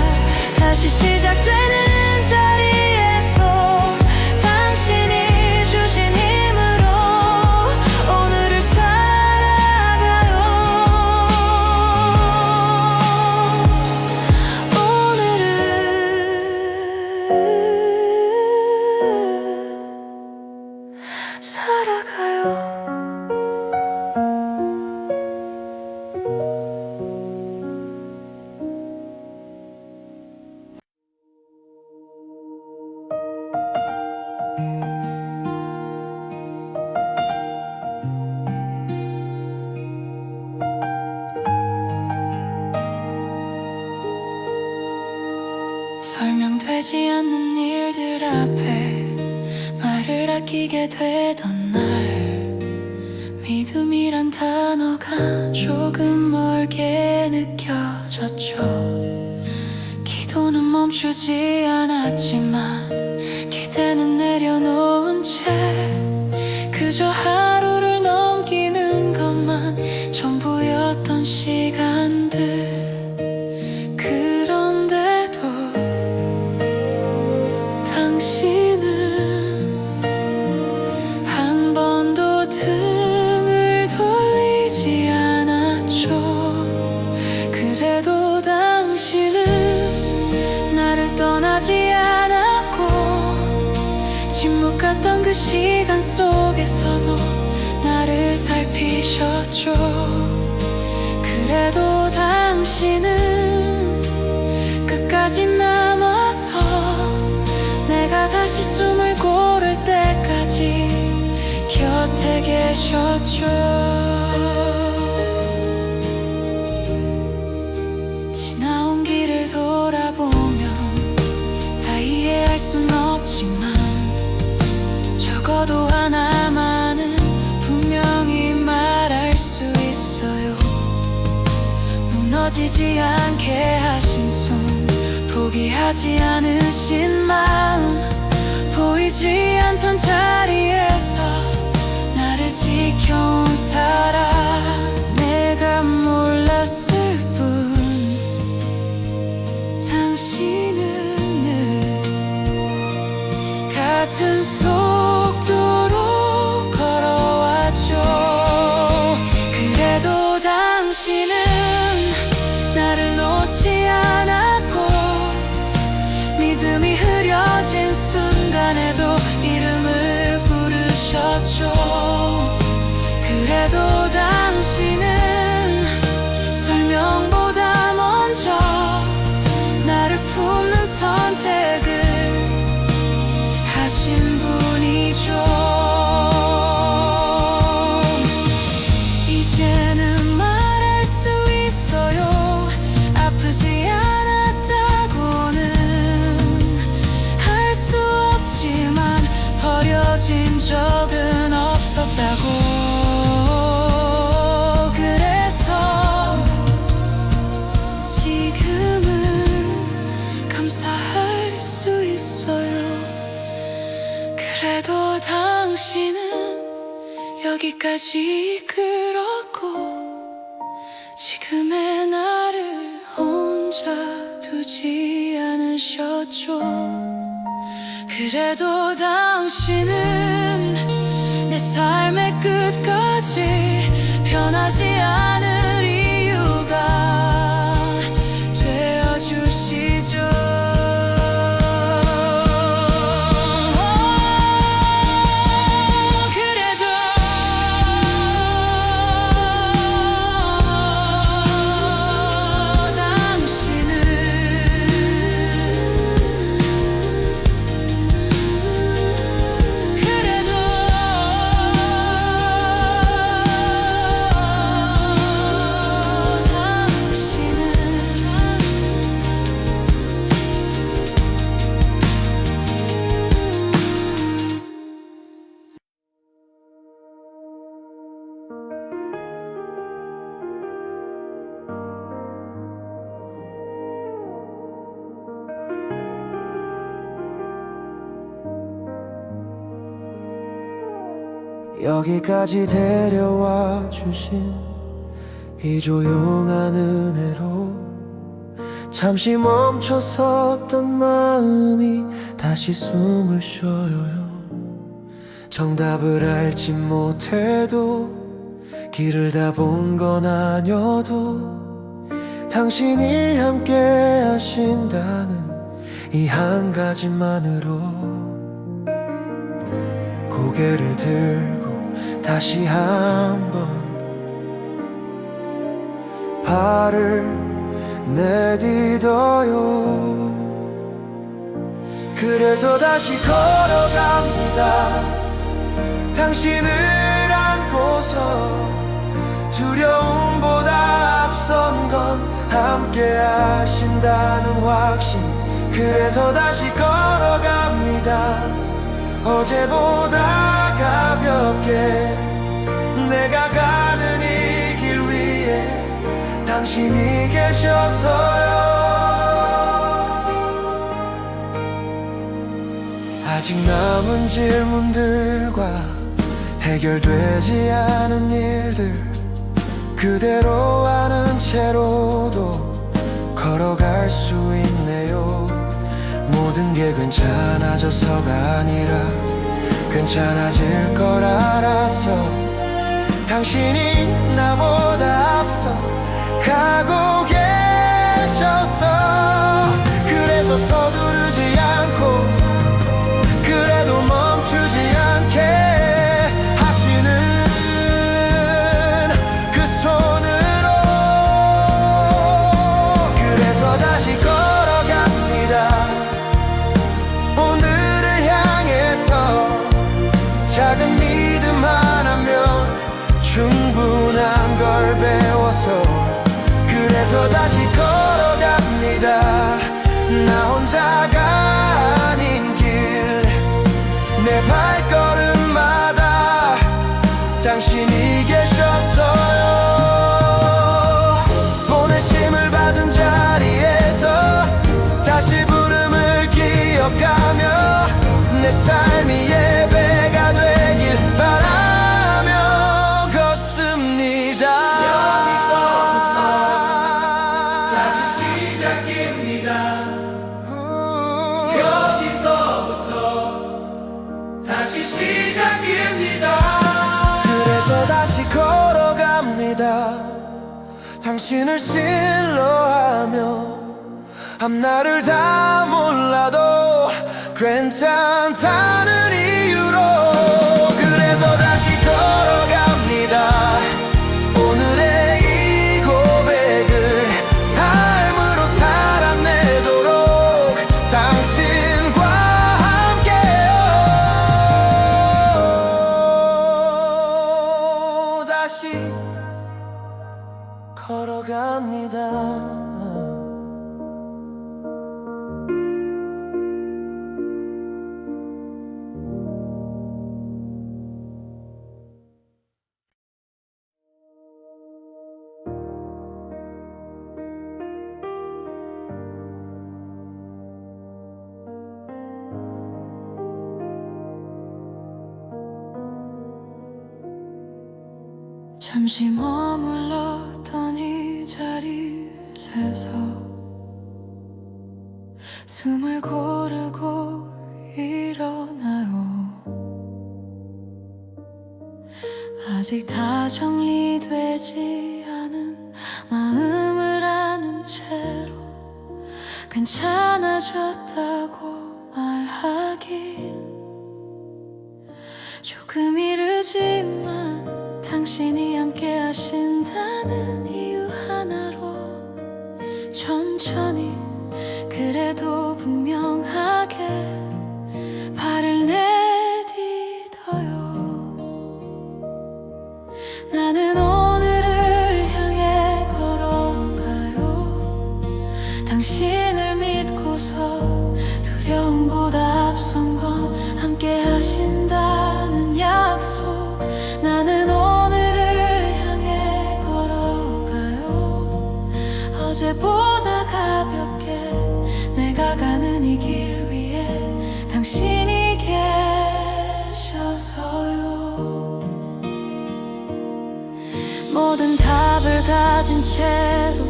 다시 시작되는 자리에서 당신이 주신 힘으로 오늘을 살아가요. 오늘을 살아가요. 설명되지 않는 일들 앞에 말을 아끼게 되던 날, 믿음이란 단어가 조금 멀게 느껴져 하셨죠. 기도는 멈추지 않았지만 기대는 내려놓은 채 그저 하루를 넘기는 것만 전부였던 시간들. 그런데도 당신은 한 번도 등을 돌리지 않았죠. 그래도 당신은 나를 떠나지 않았고 침묵 같던 그 시간 속에서도 나를 살피셨죠. 그래도 당신은 끝까지 남아서 내가 다시 숨을 고를 때까지 곁에 계셨죠. 지나온 길을 돌아보면 다 이해할 순 없지만 적어도 하나만은 분명히 말할 수 있어요. 무너지지 않게 하신 손, 포기하지 않으신 마음, 보이지 않던 자리에서 나를 지켜온 사랑. 내가 몰랐을 뿐 당신은 늘 같은 속도로 걸어왔죠. 그래도 당신은 나를 놓지 않았고 믿음이 흐려진 순간에도 이름을 부르셨죠. 그래도 당신은 설명보다 먼저 나를 품는 선택을 하신 분이죠. 이제는 말할 수 있어요. 아프지 않았다고는 할 수 없지만 버려진 적은 없었다고. 그래서 지금은 감사할 수 있어요. 그래도 당신은 여기까지 이끌었고 지금의 나를 혼자 두지 않으셨죠. 그래도 당신은 내 삶의 끝까지 변하지 않을 이유가 되어주시죠. 여기까지 데려와 주신 이 조용한 은혜로 잠시 멈춰섰던 마음이 다시 숨을 쉬어요. 정답을 알지 못해도 길을 다 본 건 아니어도 당신이 함께 하신다는 이 한 가지만으로 고개를 들고 다시 한번 발을 내딛어요. 그래서 다시 걸어갑니다. 당신을 안고서 두려움보다 앞선 건 함께 하신다는 확신. 그래서 다시 걸어갑니다. 어제보다 가볍게 내가 가는 이 길 위에 단 당신이 계셔서요. 아직 남은 질문들과 해결되지 않은 일들 그대로 아는 채로도 걸어갈 수 있네요. 모든 게 괜찮아져서가 아니라 괜찮아질 걸 알아서 당신이 나보다 앞서 가고 계셔서 그래서 서두르지 않고 그래도 멈추지 않게 하시는 그 손으로 그래서 다시 걸어갑니다. 오늘을 향해서 작은 믿음 하나면 충분한 걸 배워서 그래서 다시 걸어갑니다. 나 혼자가 아닌 길 내 발걸음마다 당신이 계셨어요. 보내심을 받은 자리에서 다시 부름을 기억하며 내 삶이 예배가 되길 바라며 걷습니다. 여기서부터 다시 시작입니다. 여기서부터 다시 시작입니다. 그래서 다시 걸어갑니다. 당신을 신뢰하며 앞날을 다 몰라도 괜찮다는 이유로 그래서 다시 걸어갑니다. 오늘의 이 고백을 삶으로 살아내도록 당신과 함께요. 다시 걸어갑니다. 잠시 머물렀던 이 자리에서 숨을 고르고 일어나요. 아직 다 정리되지 않은 마음을 아는 채로 괜찮아졌다고 말하긴 조금 이르지만 당신이 함께 하신다는 이유 하나로 천천히 그래도 분명하게 발을 내딛어요. 나는 오늘을 향해 걸어가요. 당신을 믿고서 두려움보다 앞선 건 함께 하신다는 약속. 나는 오늘을 향해 걸어가요. 어제보다 가볍게 내가 가는 이 길 위에 당신이 계셔서요. 모든 답을 가진 채로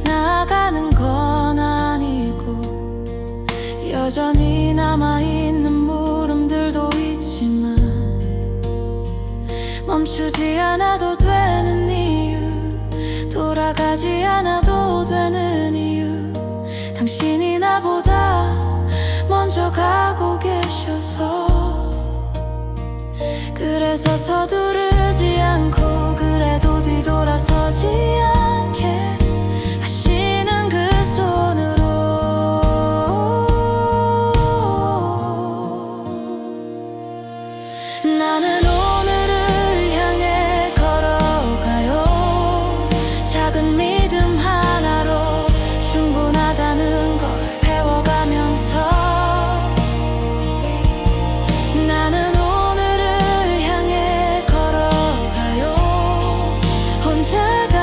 나아가는 건 아니고 여전히 남아있는 물음들도 있지만 멈추지 않아도 되는 이유 돌아가지 않아도 되는 이유 당신이 나보다 먼저 가고 계셔서 그래서 서두르지 않고 그래도 뒤돌아서지 않게 하시는 그 손으로 나는 오늘을 향해 걸어가요. 작은 믿음 하나로 충분하다는 걸 배워가면서 나는 오늘을 향해 걸어가요. 혼자가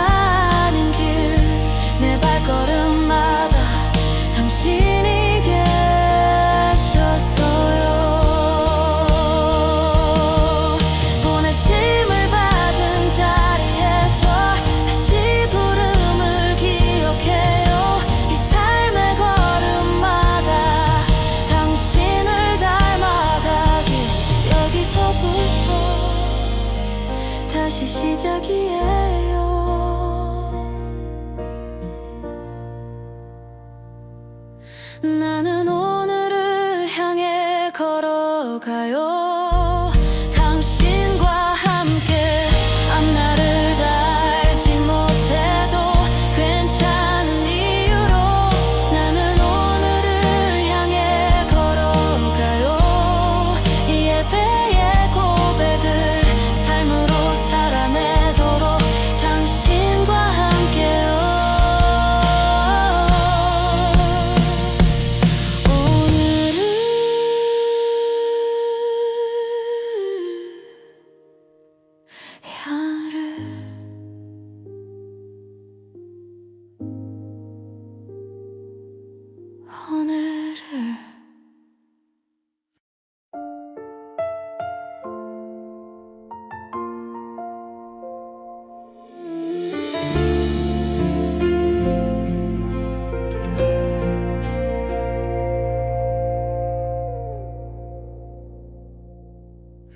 시작이에요. 나는 오늘을 향해 걸어가요. 당신과 함께 앞날을 달지 못해도 괜찮은 이유로 나는 오늘을 향해 걸어가요. 이 예배의 고백을 삶으로 살아내도록 당신과 함께요. 오늘을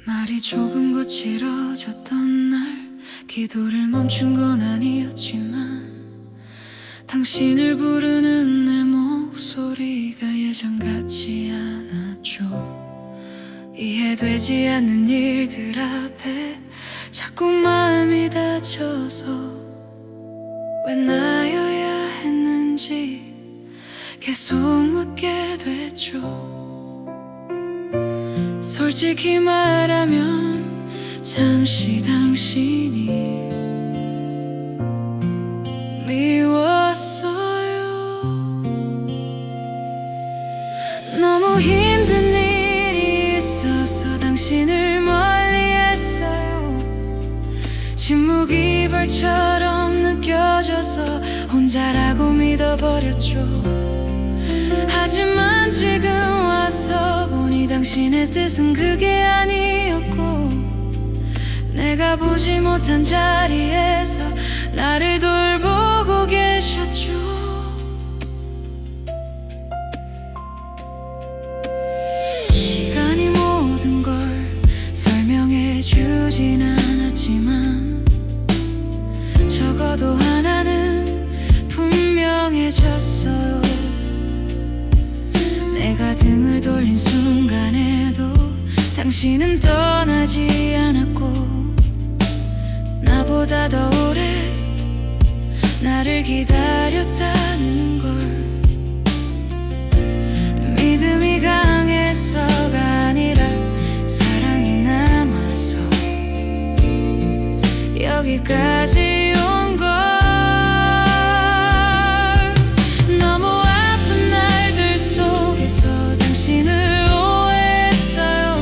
말이 조금 거칠어졌던 날 기도를 멈춘 건 아니었지만 당신을 부르는 내 목소리가 예전 같지 않았죠. 이해되지 않는 일들 앞에 자꾸 마음이 다쳐서 왜 나여야 했는지 계속 묻게 됐죠. 솔직히 말하면 잠시 당신이 미웠어요. 너무 힘든 일이 있어서 당신을 멀리했어요. 침묵이 벌처럼 느껴져서 혼자라고 믿어버렸죠. 하지만 지금 와서 보니 당신의 뜻은 그게 아니었고 내가 보지 못한 자리에서 나를 돌보고 계셨죠. 시간이 모든 걸 설명해 주진 않았지만 적어도 하나는 분명해졌어요. 내가 등을 돌린 순간에도 당신은 떠나지 않았고 나보다 더 오래 나를 기다렸다는 걸. 믿음이 강해서가 아니라 사랑이 남아서 여기까지 온 걸. 너무 아픈 날들 속에서 당신을 오해했어요.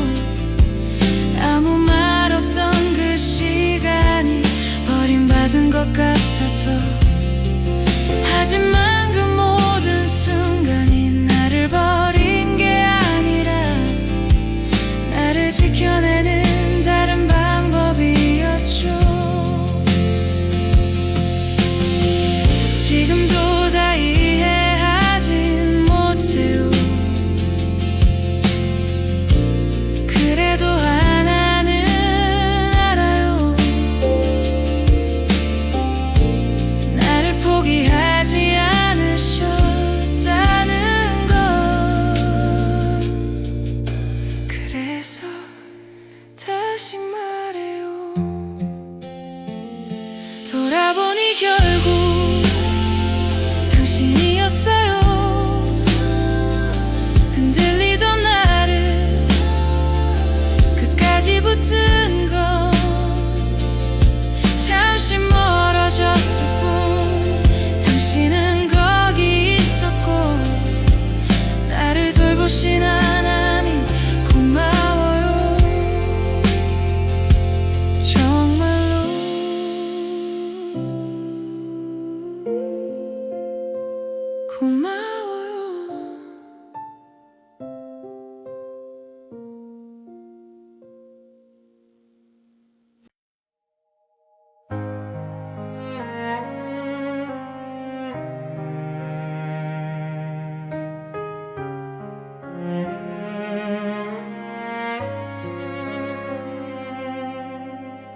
아무 말 없던 그 시간이 버림받은 것 같아서. 하지만 그 모든 순간이 나를 버린 게 아니라 나를 지켜내는 다른 방법이었죠. 지금도 다 이해하진 못해요. 그래도 하나는 알아요. 나를 포기하지 않으셨다는 걸. 그래서 다시 말해요. 돌아보니 결국 당신이었어요. 흔들리던 나를 끝까지 붙든 건 잠시 멀어졌을 뿐 당신은 거기 있었고 나를 돌보신 하나님 고마워요. 정말로 고마워요.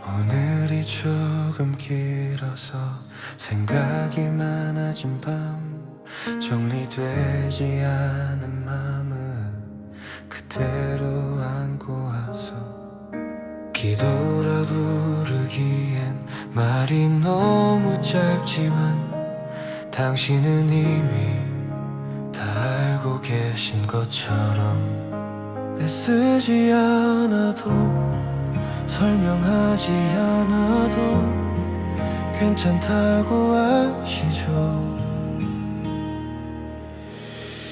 오늘이 좋아 없어서 생각이 많아진 밤 정리되지 않은 맘은 그대로 안고 와서 기도라 부르기엔 말이 너무 짧지만 당신은 이미 다 알고 계신 것처럼 애쓰지 않아도 설명하지 않아도 괜찮다고 아시죠.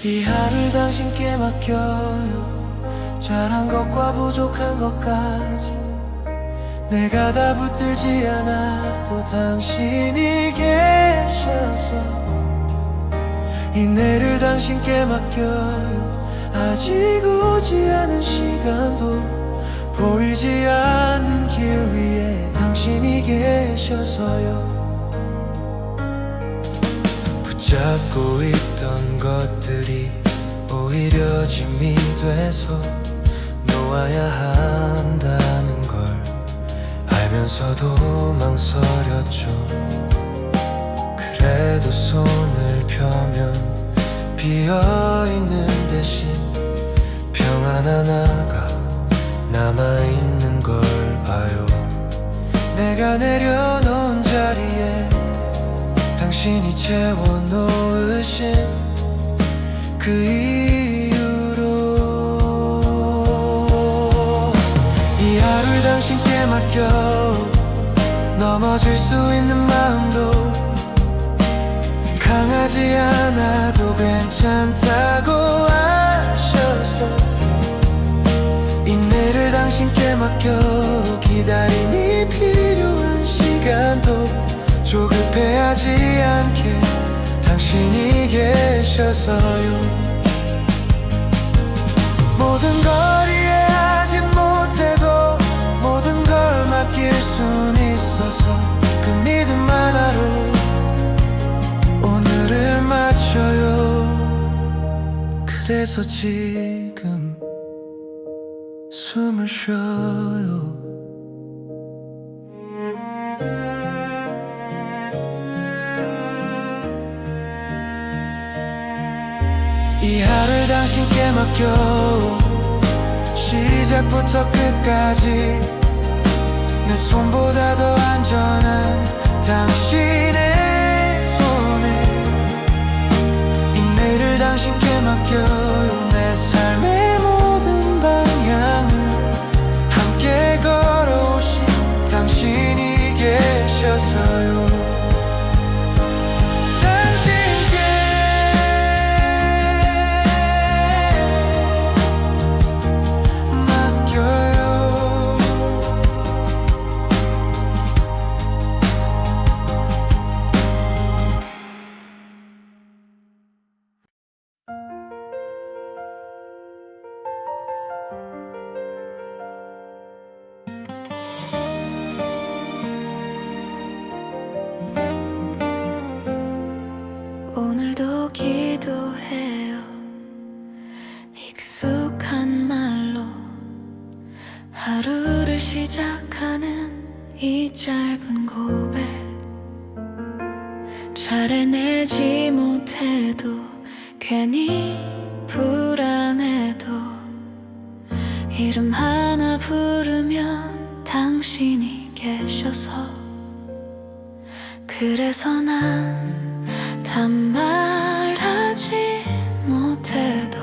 이 하루를 당신께 맡겨요. 잘한 것과 부족한 것까지 내가 다 붙들지 않아도 당신이 계셔서 이 내를 당신께 맡겨요. 아직 오지 않은 시간도 보이지 않는 길 위에 당신이 계셔서요. 붙잡고 있던 것들이 오히려 짐이 돼서 놓아야 한다는 걸 알면서도 망설였죠. 그래도 손을 펴면 비어있는 대신 평안 하나가 남아있는 걸 봐요. 내가 내려놓은 자리에 당신이 채워놓으신 그 이유로 이 하루를 당신께 맡겨 넘어질 수 있는 마음도 강하지 않아도 괜찮다고 하셔서 이 내를 당신께 맡겨 기다림이 필요한 시간도 조급해하지 않게 당신이 계셔서요. 모든 걸 이해하지 못해도 모든 걸 맡길 순 있어서 그 믿음 하나로 오늘을 맞춰요. 그래서 지금 숨을 쉬어요. 이 하루를 당신께 맡겨 시작부터 끝까지 내 손보다 더 안전한 당신의 손에 이 내일을 당신께 맡겨요. 내 삶의 모든 방향을 함께 걸어오신 당신이 계셔서요. 오늘도 기도해요. 익숙한 말로 하루를 시작하는 이 짧은 고백 잘 해내지 못해도 괜히 불안해도 이름 하나 부르면 당신이 계셔서 그래서 난 단말하지 못해도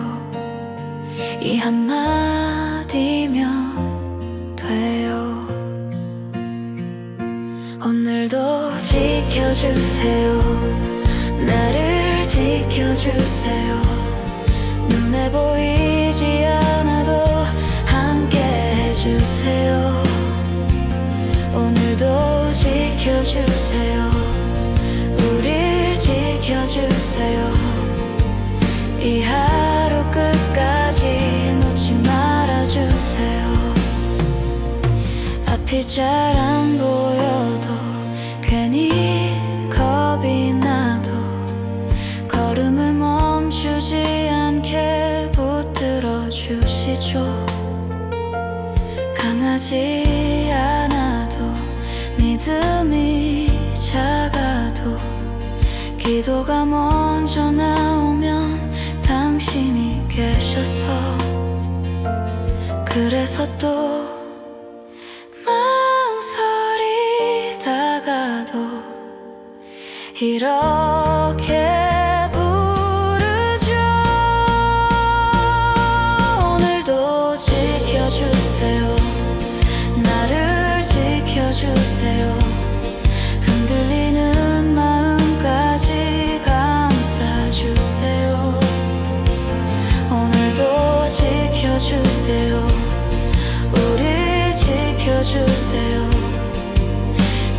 이 한마디면 돼요. 오늘도 지켜주세요. 나를 지켜주세요. 눈에 보이지 않아도 함께 해주세요. 오늘도 지켜주세요. 우릴 지켜주세요. 이 하루 끝까지 놓지 말아주세요. 앞이 잘 안 보여도 괜히 겁이 나도 걸음을 멈추지 않게 붙들어 주시죠. 강하지 않아도 믿음이 잘 기도가 먼저 나오면 당신이 계셔서 그래서 또 망설이다가도 이렇게 부르죠. 오늘도 지켜주세요. 나를 지켜주세요. 흔들리는 마음까지 감싸주세요. 오늘도 지켜주세요. 우리 지켜주세요.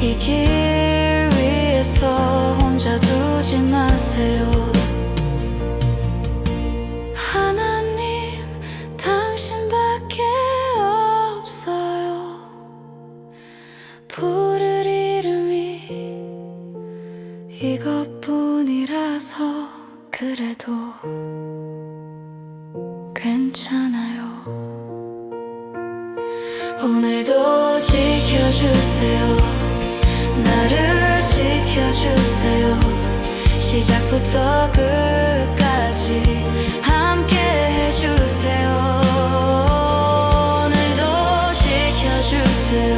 이 길 위에서 혼자 두지 마세요. 하나님, 당신밖에 없어요. 부를 이름이 이것뿐이라서 그래도 괜찮아요. 오늘도 지켜주세요. 나를 지켜주세요. 시작부터 끝까지 함께 해주세요. 오늘도 지켜주세요.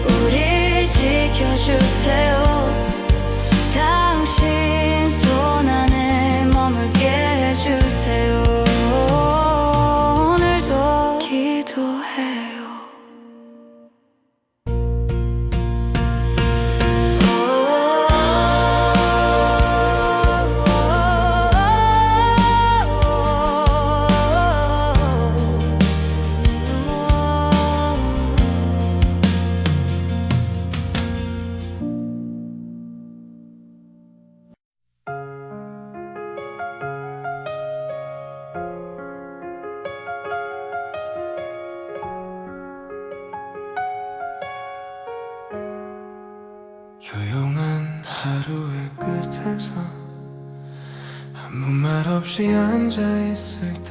우리 지켜주세요. 당신 손 안에 머물게 해주세요. 오늘도 기도해요. 조용한 하루의 끝에서 아무 말 없이 앉아있을 때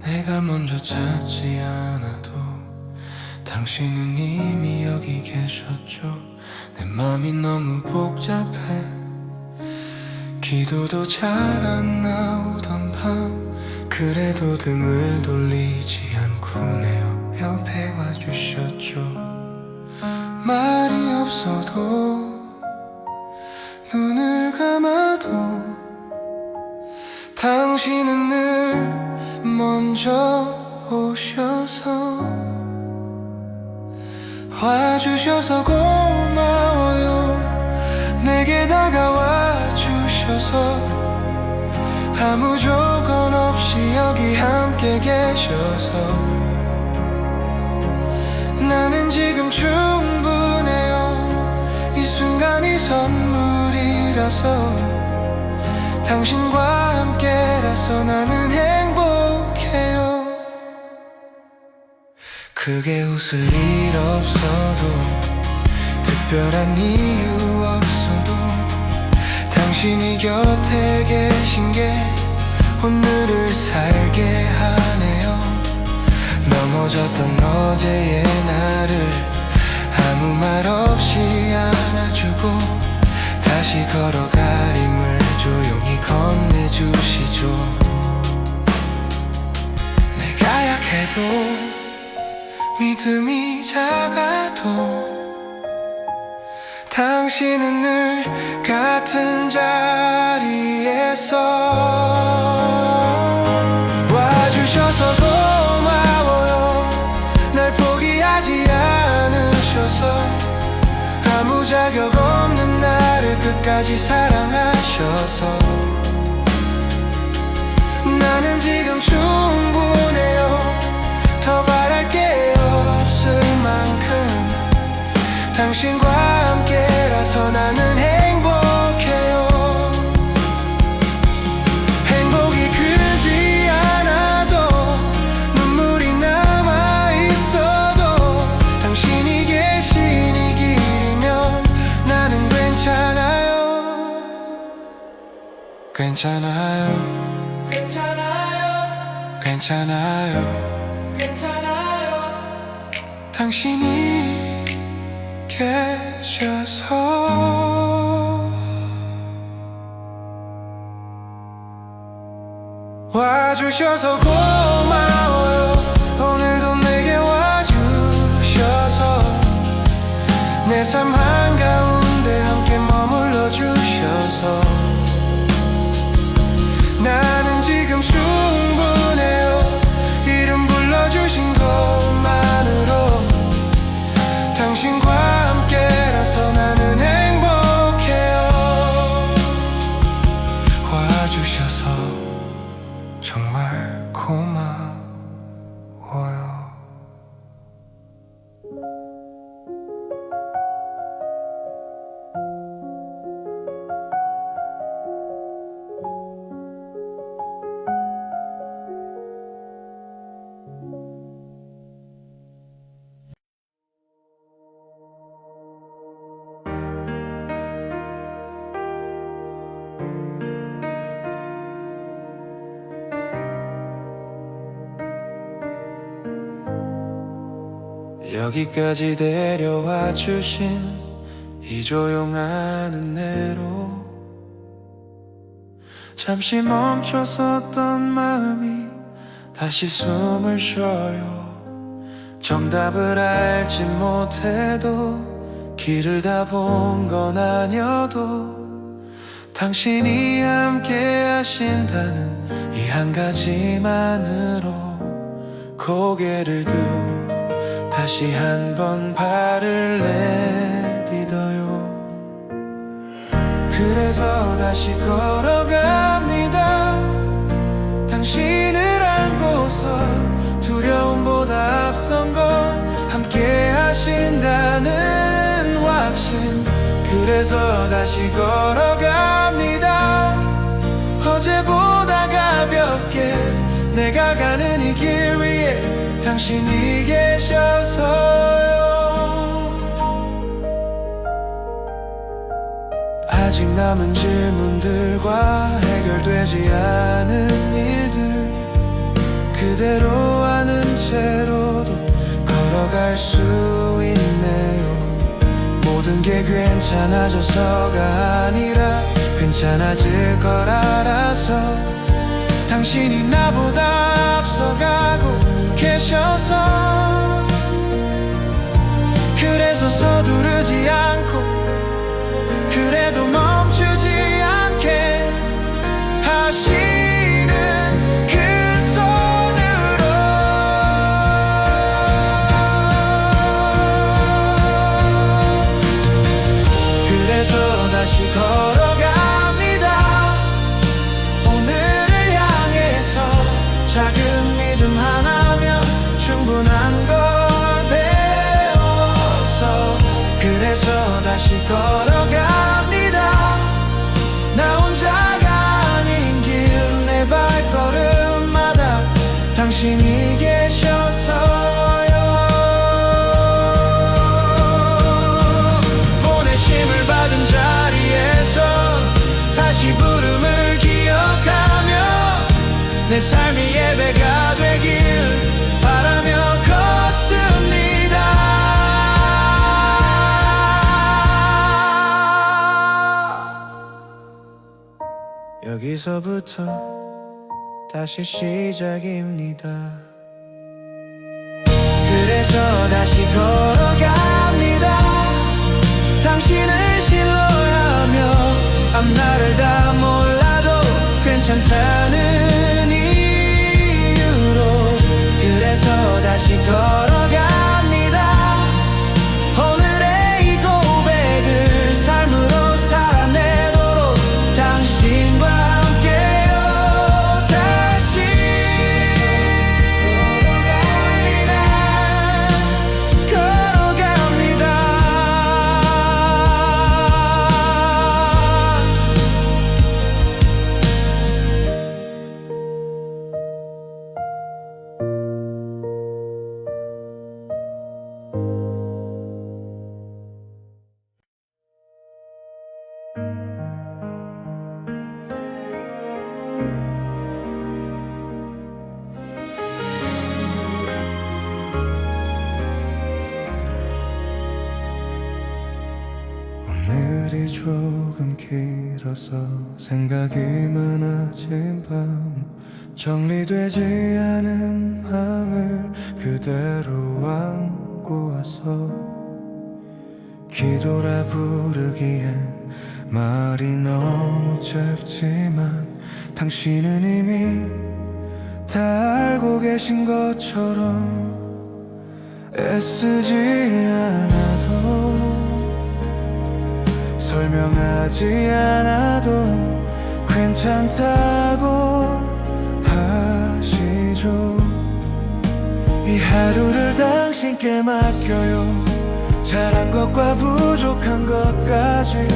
내가 먼저 찾지 않아도 당신은 이미 여기 계셨죠. 내 맘이 너무 복잡해. 기도도 잘 안 나오던 밤 그래도 등을 돌리지 않고 내 옆에 와주셨죠. 말이 없어도 눈을 감아도 당신은 늘 먼저 오셔서 와주셔서 고마워요. 내게 다가와 주셔서 아무 조건 없이 여기 함께 계셔서 나는 지금 충분해요. 이 순간이 선물이라서 당신과 함께라서 나는 행복해요. 크게 웃을 일 없어도 특별한 이유 없어도 당신이 곁에 계신 게 오늘을 살게 하네요. 넘어졌던 어제의 나를 아무 말 없이 안아주고 다시 걸어갈 힘을 조용히 건네주시죠. 내가 약해도 믿음이 작아도 당신은 늘 같은 자리에서 와주셔서 고마워요. 날 포기하지 않으셔서 아무 자격 없는 나를 끝까지 사랑하셔서 나는 지금 충분해요. 더 바랄 게 없을 만큼 당신과 함께라서 나는 행복해요. 행복이 크지 않아도 눈물이 남아있어도 당신이 계신 이 길이면 나는 괜찮아요. 괜찮아요. 괜찮아요. 괜찮아요. 괜찮아요. 당신이 계셔서 와주셔서 고마워요. 오늘도 내게 와주셔서 내 삶 한가운데 함께 머물러 주셔서 나는 지금 충분해요. 이름 불러주신 것만으로 당신과 함께라서 나는 행복해요. 와주셔서 정말 고마워요. 여기까지 데려와 주신 이 조용한 은혜로 잠시 멈춰섰던 마음이 다시 숨을 쉬어요. 정답을 알지 못해도 길을 다 본 건 아니어도 당신이 함께 하신다는 이 한 가지만으로 고개를 들고 다시 한번 발을 내딛어요. 그래서 다시 걸어갑니다. 당신을 안고서 두려움보다 앞선 건 함께 하신다는 확신. 그래서 다시 걸어갑니다. 어제보다 가볍게 내가 가는 이 길 위에 당신이 계셔서요. 아직 남은 질문들과 해결되지 않은 일들 그대로 아는 채로도 걸어갈 수 있네요. 모든 게 괜찮아져서가 아니라 괜찮아질 걸 알아서 당신이 나보다 앞서가고 계셔서 그래서 서두르지 않고 그래도 멈추지 않게 하시는 그 손으로 그래서 다시 걸어갑니다. 오늘을 향해서 작은 믿음 하나면 충분한 걸 배워서 그래서 다시 걸어갑니다. 나 혼자가 아닌 길 내 발걸음마다 당신이 계셔서요. 보내심을 받은 자리에서 다시 부름을 기억하며 내 삶이 예배가 되길 바라며 걷습니다. 여기서부터 다시 시작입니다. 그래서 다시 걸어갑니다. 당신을 신뢰하며 앞날을 다 몰라도 괜찮다는 이유로 그래서 다시 걸어갑니다. 오늘의 이 고백을 삶으로 살아내도록 당신과 함께요. 다시 걸어갑니다. 오늘이 조금 길어서 생각이 많아진 밤 정리되지 않은 마음을 그대로 안고 와서 기도라 부르기엔 말이 너무 짧지만 당신은 이미 다 알고 계신 것처럼 애쓰지 않아도 설명하지 않아도 괜찮다고 하시죠. 이 하루를 당신께 맡겨요. 잘한 것과 부족한 것까지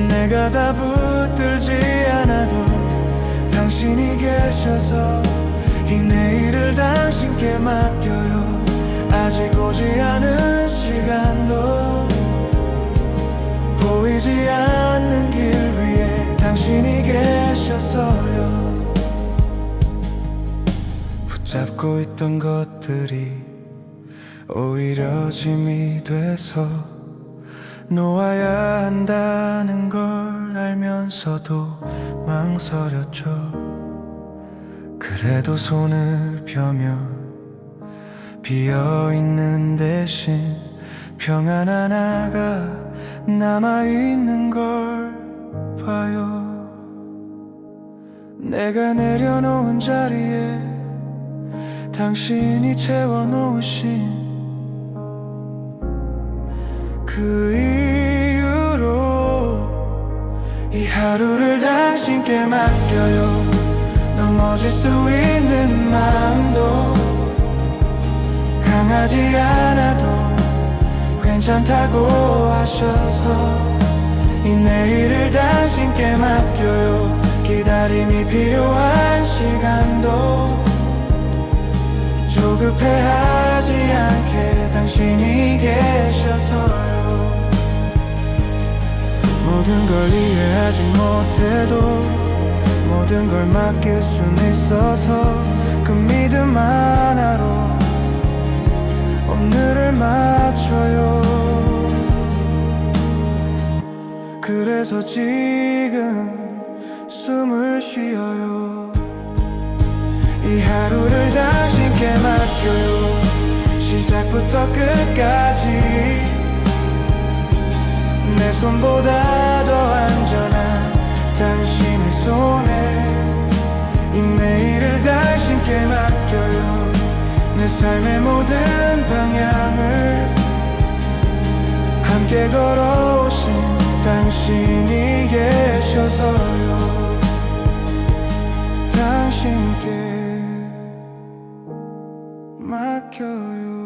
내가 다 붙들지 않아도 당신이 계셔서 이 내일을 당신께 맡겨요. 아직 오지 않은 시간도 보이지 않는 길 위에 당신이 계셔서요. 붙잡고 있던 것들이 오히려 짐이 돼서 놓아야 한다는 걸 알면서도 망설였죠. 그래도 손을 펴며 비어있는 대신 평안 하나가 남아있는 걸 봐요. 내가 내려놓은 자리에 당신이 채워놓으신 그 이유로 이 하루를 당신께 맡겨요. 넘어질 수 있는 마음도 강하지 않아도 괜찮다고 하셔서 이 내일을 당신께 맡겨요. 기다림이 필요한 시간도 조급해하지 않게 당신이 계셔서요. 모든 걸 이해하지 못해도 모든 걸 맡길 순 있어서 그 믿음 하나로 오늘을 맞춰요. 그래서 지금 숨을 쉬어요. 이 하루를 당신께 맡겨요. 시작부터 끝까지 내 손보다 더 안전한 당신의 손에 이 내일을 당신께 맡겨요. 내 삶의 모든 방향을 함께 걸어오신 당신이 계셔서요. 당신께 맡겨요.